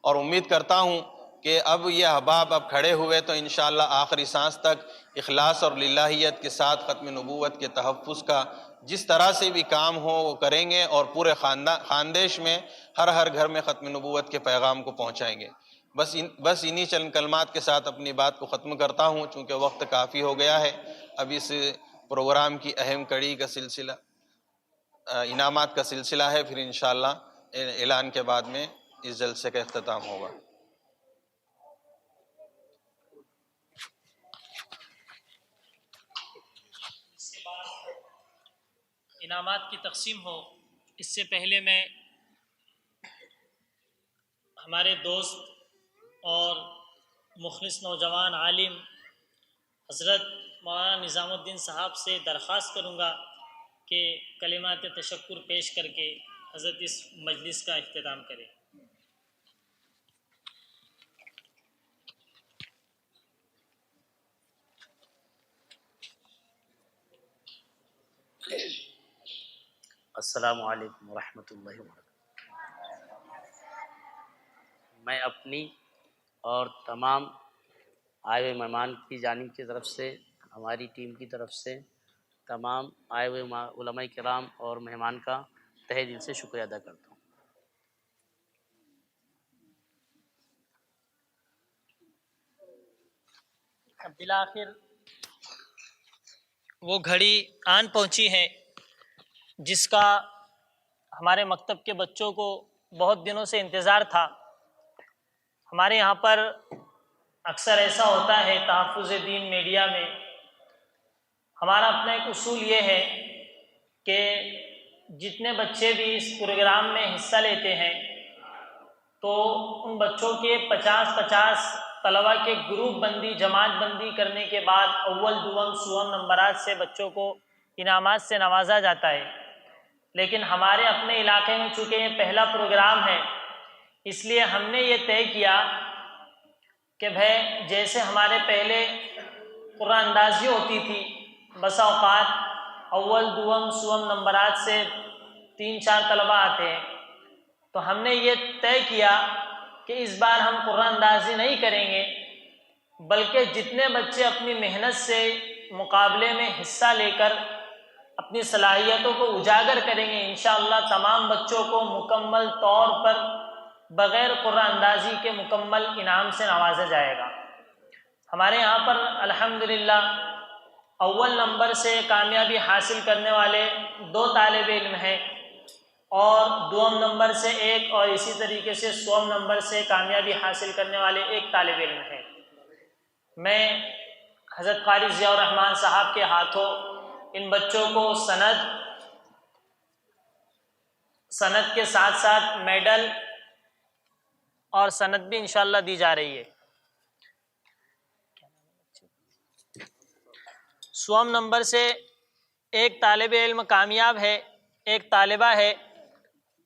Speaker 11: اور امید کرتا ہوں کہ اب یہ احباب اب کھڑے ہوئے تو انشاءاللہ آخری سانس تک اخلاص اور للہیت کے ساتھ ختم نبوت کے تحفظ کا جس طرح سے بھی کام ہو وہ کریں گے اور پورے خاندیش میں ہر گھر میں ختم نبوت کے پیغام کو پہنچائیں گے۔ بس انہی چند کلمات کے ساتھ اپنی بات کو ختم کرتا ہوں، چونکہ وقت کافی ہو گیا ہے۔ اب اس پروگرام کی اہم کڑی کا سلسلہ انعامات کا سلسلہ ہے، پھر انشاءاللہ اعلان کے بعد میں اس جلسے کا اختتام ہوگا۔
Speaker 3: اس کے بعد انعامات کی تقسیم ہو، اس سے پہلے میں ہمارے دوست اور مخلص نوجوان عالم حضرت مولانا نظام الدین صاحب سے درخواست کروں گا کہ کلمات تشکر پیش کر کے حضرت اس مجلس کا اختتام کرے۔
Speaker 8: السلام علیکم ورحمۃ اللہ وبرکاتہ۔ میں اپنی اور تمام آئے ہوئے مہمان کی جانب کی طرف سے، ہماری ٹیم کی طرف سے تمام آئے ہوئے علماء کرام اور مہمان کا تہہ دل سے شکریہ ادا کرتا ہوں۔
Speaker 3: بالآخر وہ گھڑی آن پہنچی ہے جس کا ہمارے مکتب کے بچوں کو بہت دنوں سے انتظار تھا۔ ہمارے یہاں پر اکثر ایسا ہوتا ہے تحفظ دین میڈیا میں، ہمارا اپنا ایک اصول یہ ہے کہ جتنے بچے بھی اس پروگرام میں حصہ لیتے ہیں تو ان بچوں کے 50 طلبہ کے گروپ بندی جماعت بندی کرنے کے بعد اول دوم سوم نمبرات سے بچوں کو انعامات سے نوازا جاتا ہے۔ لیکن ہمارے اپنے علاقے میں چونکہ یہ پہلا پروگرام ہے، اس لیے ہم نے یہ طے کیا کہ بھائی جیسے ہمارے پہلے قرآن اندازی ہوتی تھی، بسا اوقات اول دوم سوم نمبرات سے 3-4 طلبہ آتے ہیں، تو ہم نے یہ طے کیا کہ اس بار ہم قرآن اندازی نہیں کریں گے، بلکہ جتنے بچے اپنی محنت سے مقابلے میں حصہ لے کر اپنی صلاحیتوں کو اجاگر کریں گے، انشاءاللہ تمام بچوں کو مکمل طور پر بغیر قرآن اندازی کے مکمل انعام سے نوازا جائے گا۔ ہمارے یہاں پر الحمدللہ اول نمبر سے کامیابی حاصل کرنے والے 2 طالب علم ہیں اور دوم نمبر سے 1 اور اسی طریقے سے سوم نمبر سے کامیابی حاصل کرنے والے 1 طالب علم ہیں۔ میں حضرت قاری ضیاء الرحمن صاحب کے ہاتھوں ان بچوں کو سند کے ساتھ ساتھ میڈل اور سند بھی انشاءاللہ دی جا رہی ہے۔ سوم نمبر سے 1 طالب علم کامیاب ہے، 1 طالبہ ہے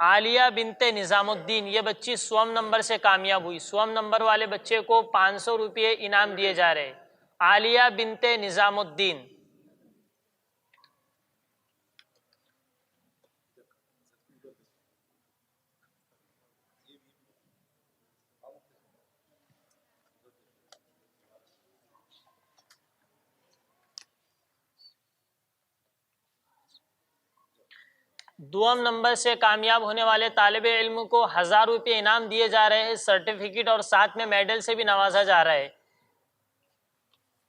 Speaker 3: عالیہ بنت نظام الدین، یہ بچی سوم نمبر سے کامیاب ہوئی۔ سوم نمبر والے بچے کو 500 روپے انعام دیے جا رہے ہیں، عالیہ بنت نظام الدین۔ دوم نمبر سے کامیاب ہونے والے طالب علم کو 1000 روپے انعام دیے جا رہے ہیں، سرٹیفکیٹ اور ساتھ میں میڈل سے بھی نوازا جا رہا ہے۔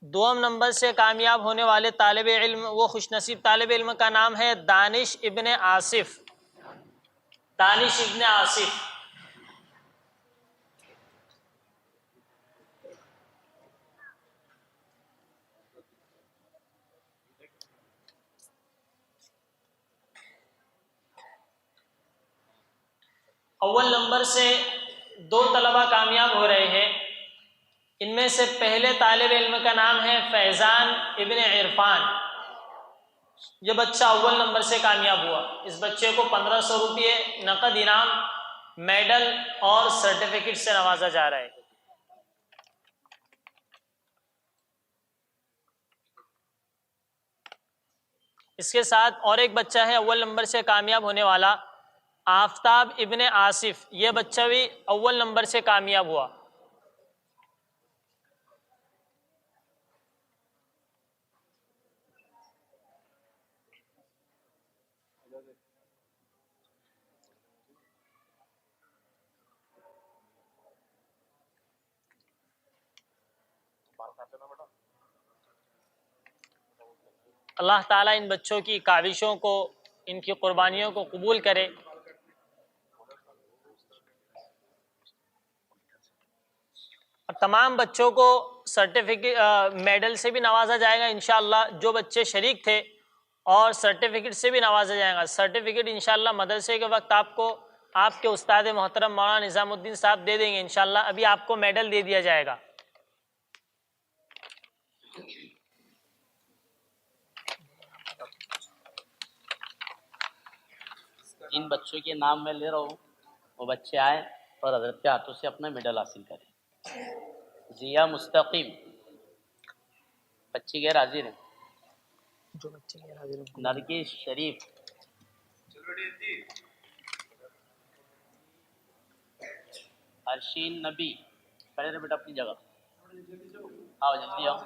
Speaker 3: دوم نمبر سے کامیاب ہونے والے طالب علم، وہ خوش نصیب طالب علم کا نام ہے دانش ابن آصف۔ دانش ابن آصف اول نمبر سے 2 طلبہ کامیاب ہو رہے ہیں، ان میں سے پہلے طالب علم کا نام ہے فیضان ابن عرفان، یہ بچہ اول نمبر سے کامیاب ہوا۔ اس بچے کو 1500 روپے نقد انعام، میڈل اور سرٹیفکیٹ سے نوازا جا رہا ہے۔ اس کے ساتھ اور ایک بچہ ہے اول نمبر سے کامیاب ہونے والا، آفتاب ابن آصف، یہ بچہ بھی اول نمبر سے کامیاب ہوا۔ اللہ تعالیٰ ان بچوں کی کاوشوں کو، ان کی قربانیوں کو قبول کرے۔ اور تمام بچوں کو سرٹیفکیٹ میڈل سے بھی نوازا جائے گا انشاءاللہ، جو بچے شریک تھے، اور سرٹیفکیٹ سے بھی نوازا جائے گا۔ سرٹیفکیٹ انشاءاللہ مدرسے کے وقت آپ کو آپ کے استاد محترم مولانا نظام الدین صاحب دے دیں گے انشاءاللہ۔ ابھی آپ کو میڈل دے دیا جائے گا۔
Speaker 8: جن بچوں کے نام میں لے رہا ہوں وہ بچے آئیں اور حضرت کے ہاتھوں سے اپنا میڈل حاصل کریں۔ ضیا مستقیم بچی غیر حاضر ہیں۔ نرگس شریف، ارشین نبی، کھڑے رہے بیٹا اپنی جگہ، آؤ جلدی آؤ،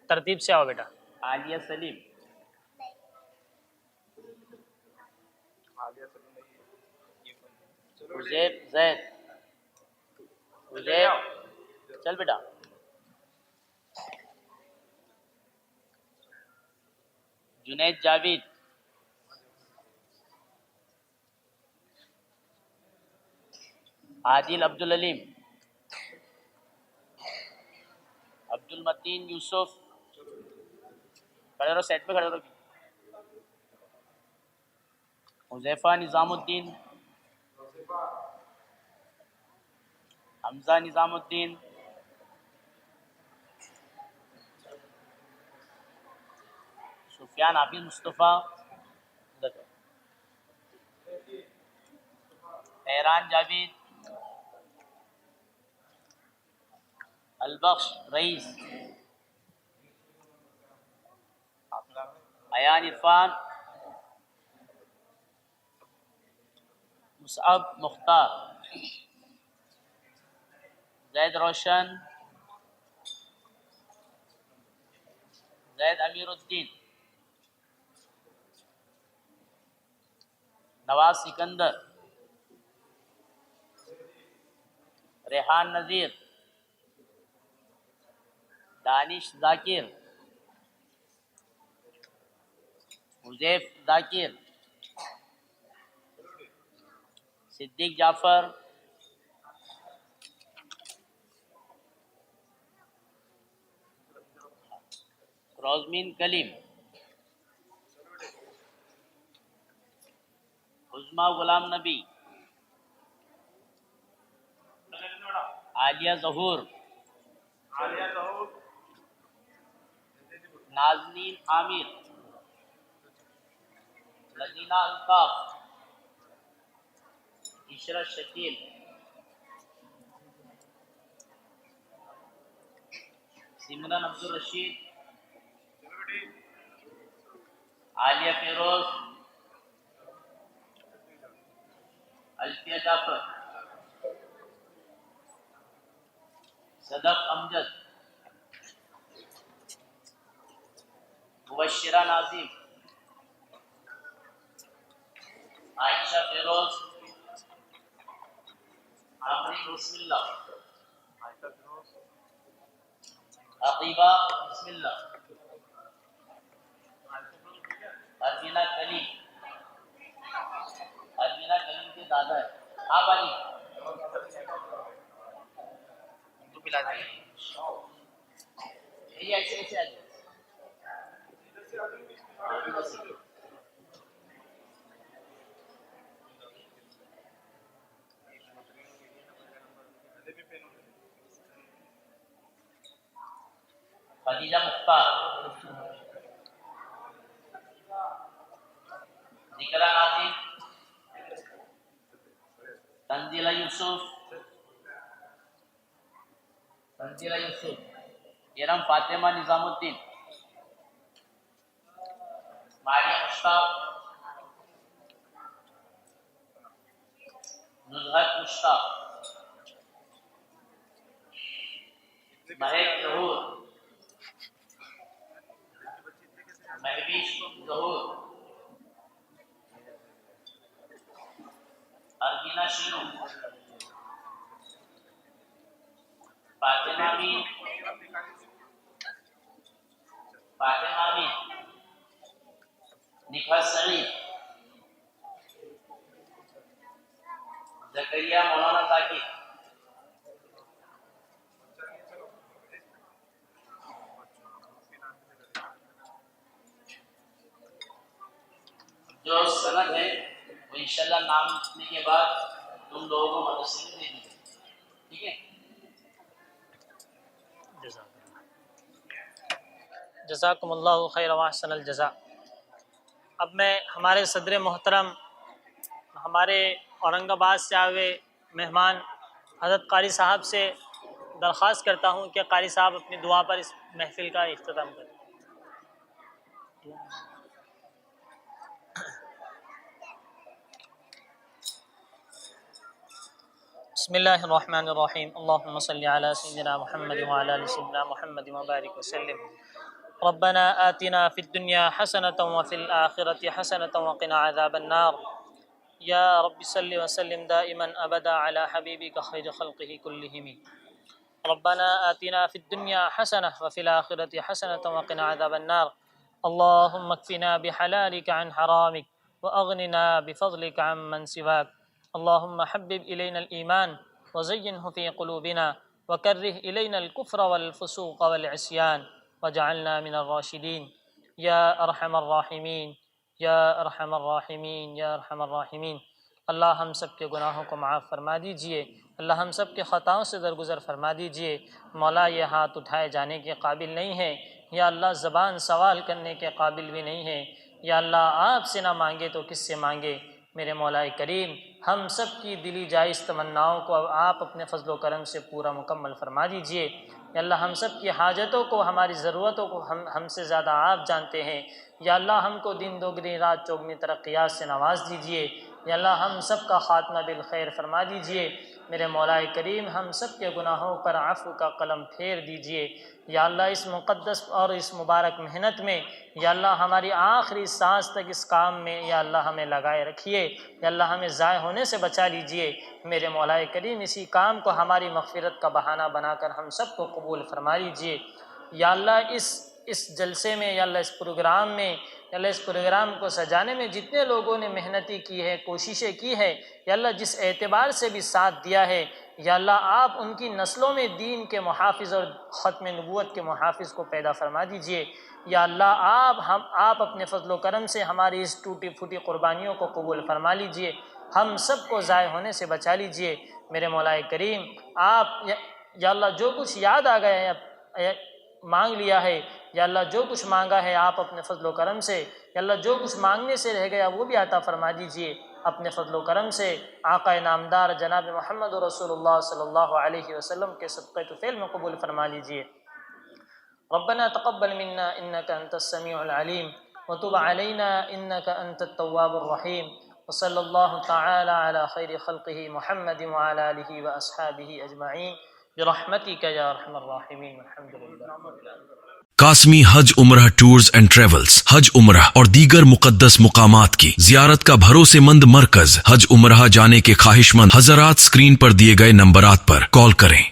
Speaker 3: ترتیب سے آؤ بیٹا۔
Speaker 8: عالیہ سلیم، حذیف زید، حذیف چل بیٹا، جنید جاوید، عادل عبدالعلیم، عبد المتین یوسف، کھڑے رہو سیٹ پہ کھڑے رہو، حذیفہ نظام الدین، حمزہ نظام الدین، سفیان حافظ مصطفیٰ، حیران جاوید، البخش رئیس، ایان عرفان، مصعب مختار، زید روشن، زید امیر الدین، نواز سکندر، ریحان نذیر، دانش ذاکر، حذیف ذاکر، صدیق جعفر، روزمین کلیم، عظما غلام نبی، عالیہ ظہور، نازنین عامر، لذینہ الطاف، عشرت شکیل، سمرن عبدالرشید، عالیہ فیروز، الفیہ جعفر، صدف امجد، مبشرہ ناظم، عائشہ فیروز، عامرین بسم اللہ، عقیبہ بسم اللہ، ارمینا کلیم، ارمینا کلیم کے دادا ہے آپ علی تو پلا دیں یہ ایسے ایسے آ جائے خدیجہ مختار، ذکرہ نازم، تنزیلہ یوسف، ارم فاطمہ نظام الدین، ماریہ مشتاق، نزہت مشتاق، مہک ظہور، مہویش ظہور، اربینہ شیرو، فاطمہ زکریا مولانا ذاکر. جو سند ہے وہ انشاءاللہ نام لکھنے کے بعد تم لوگوں کو مدرسے میں دے دی جائے. ٹھیک ہے.
Speaker 3: جزاکم اللہ خیر و احسن الجزاء. اب میں ہمارے صدر محترم، ہمارے اورنگ آباد سے آئے ہوئے مہمان حضرت قاری صاحب سے درخواست کرتا ہوں کہ قاری صاحب اپنی دعا پر اس محفل کا اختتام کریں. بسم اللہ الرحمن الرحیم. اللہم صلی علی سیدنا محمد وعلی آل سیدنا محمد وبارک وسلم. ربنا آتنا فی الدنیا حسنة وفی الآخرة حسنة وقنا عذاب النار. یا رب صلی وسلم دائما ابدا علی حبیبک خیر خلقہ کلہم. ربنا آتنا فی الدنیا حسنة وفی الآخرة حسنة وقنا عذاب النار. اللہم اکفنا بحلالک عن حرامک واغننا بفضلک عن من سواک. اللهم حبب إلينا الإيمان وزينه في قلوبنا وكره إلينا الكفر والفسوق والعصيان واجعلنا من الراشدين يا أرحم الراحمين يا أرحم الراحمين يا أرحم الراحمين. اللہ ہم سب کے گناہوں کو معاف فرما دیجئے. اللہ ہم سب کے خطاؤں سے درگزر فرما دیجئے. مولا یہ ہاتھ اٹھائے جانے کے قابل نہیں ہے. یا اللہ زبان سوال کرنے کے قابل بھی نہیں ہے. یا اللہ آپ سے نہ مانگے تو کس سے مانگے. میرے مولا کریم ہم سب کی دلی جائز تمناؤں کو آپ اپنے فضل و کرم سے پورا مکمل فرما دیجئے. یا اللہ ہم سب کی حاجتوں کو، ہماری ضرورتوں کو ہم سے زیادہ آپ جانتے ہیں. یا اللہ ہم کو دن دوگنی رات چوگنی ترقیات سے نواز دیجئے. یا اللہ ہم سب کا خاتمہ بالخیر فرما دیجئے. میرے مولا کریم ہم سب کے گناہوں پر عفو کا قلم پھیر دیجئے. یا اللہ اس مقدس اور اس مبارک محنت میں یا اللہ ہماری آخری سانس تک اس کام میں یا اللہ ہمیں لگائے رکھیے. یا اللہ ہمیں ضائع ہونے سے بچا لیجئے. میرے مولا کریم اسی کام کو ہماری مغفرت کا بہانہ بنا کر ہم سب کو قبول فرما لیجئے. یا اللہ اس جلسے میں یا اللہ اس پروگرام میں یا اللہ اس پروگرام کو سجانے میں جتنے لوگوں نے محنتی کی ہے، کوششیں کی ہے، یا اللہ جس اعتبار سے بھی ساتھ دیا ہے، یا اللہ آپ ان کی نسلوں میں دین کے محافظ اور ختم نبوت کے محافظ کو پیدا فرما دیجئے. یا اللہ آپ اپنے فضل و کرم سے ہماری اس ٹوٹی پھوٹی قربانیوں کو قبول فرما لیجئے. ہم سب کو ضائع ہونے سے بچا لیجئے. میرے مولا کریم آپ یا اللہ جو کچھ یاد آ گیا ہے مانگ لیا ہے. یا اللہ جو کچھ مانگا ہے آپ اپنے فضل و کرم سے، یا اللہ جو کچھ مانگنے سے رہ گیا وہ بھی عطا فرما دیجئے اپنے فضل و کرم سے. آقا نامدار جناب محمد رسول اللہ صلی اللہ علیہ وسلم کے صدقہ طفیل میں قبول فرما لیجئے. ربنا تقبل منا انك انت السميع العليم وتب علينا انك انت التواب الرحيم. وصلى الله تعالى على خير خلقه محمد وعلى آله واصحابه اجمعين برحمتك يا ارحم الراحمين. الحمد لله.
Speaker 12: قاسمی حج عمرہ ٹورز اینڈ ٹریولز حج عمرہ اور دیگر مقدس مقامات کی زیارت کا بھروسے مند مرکز. حج عمرہ جانے کے خواہش مند حضرات اسکرین پر دیے گئے نمبرات پر کال کریں.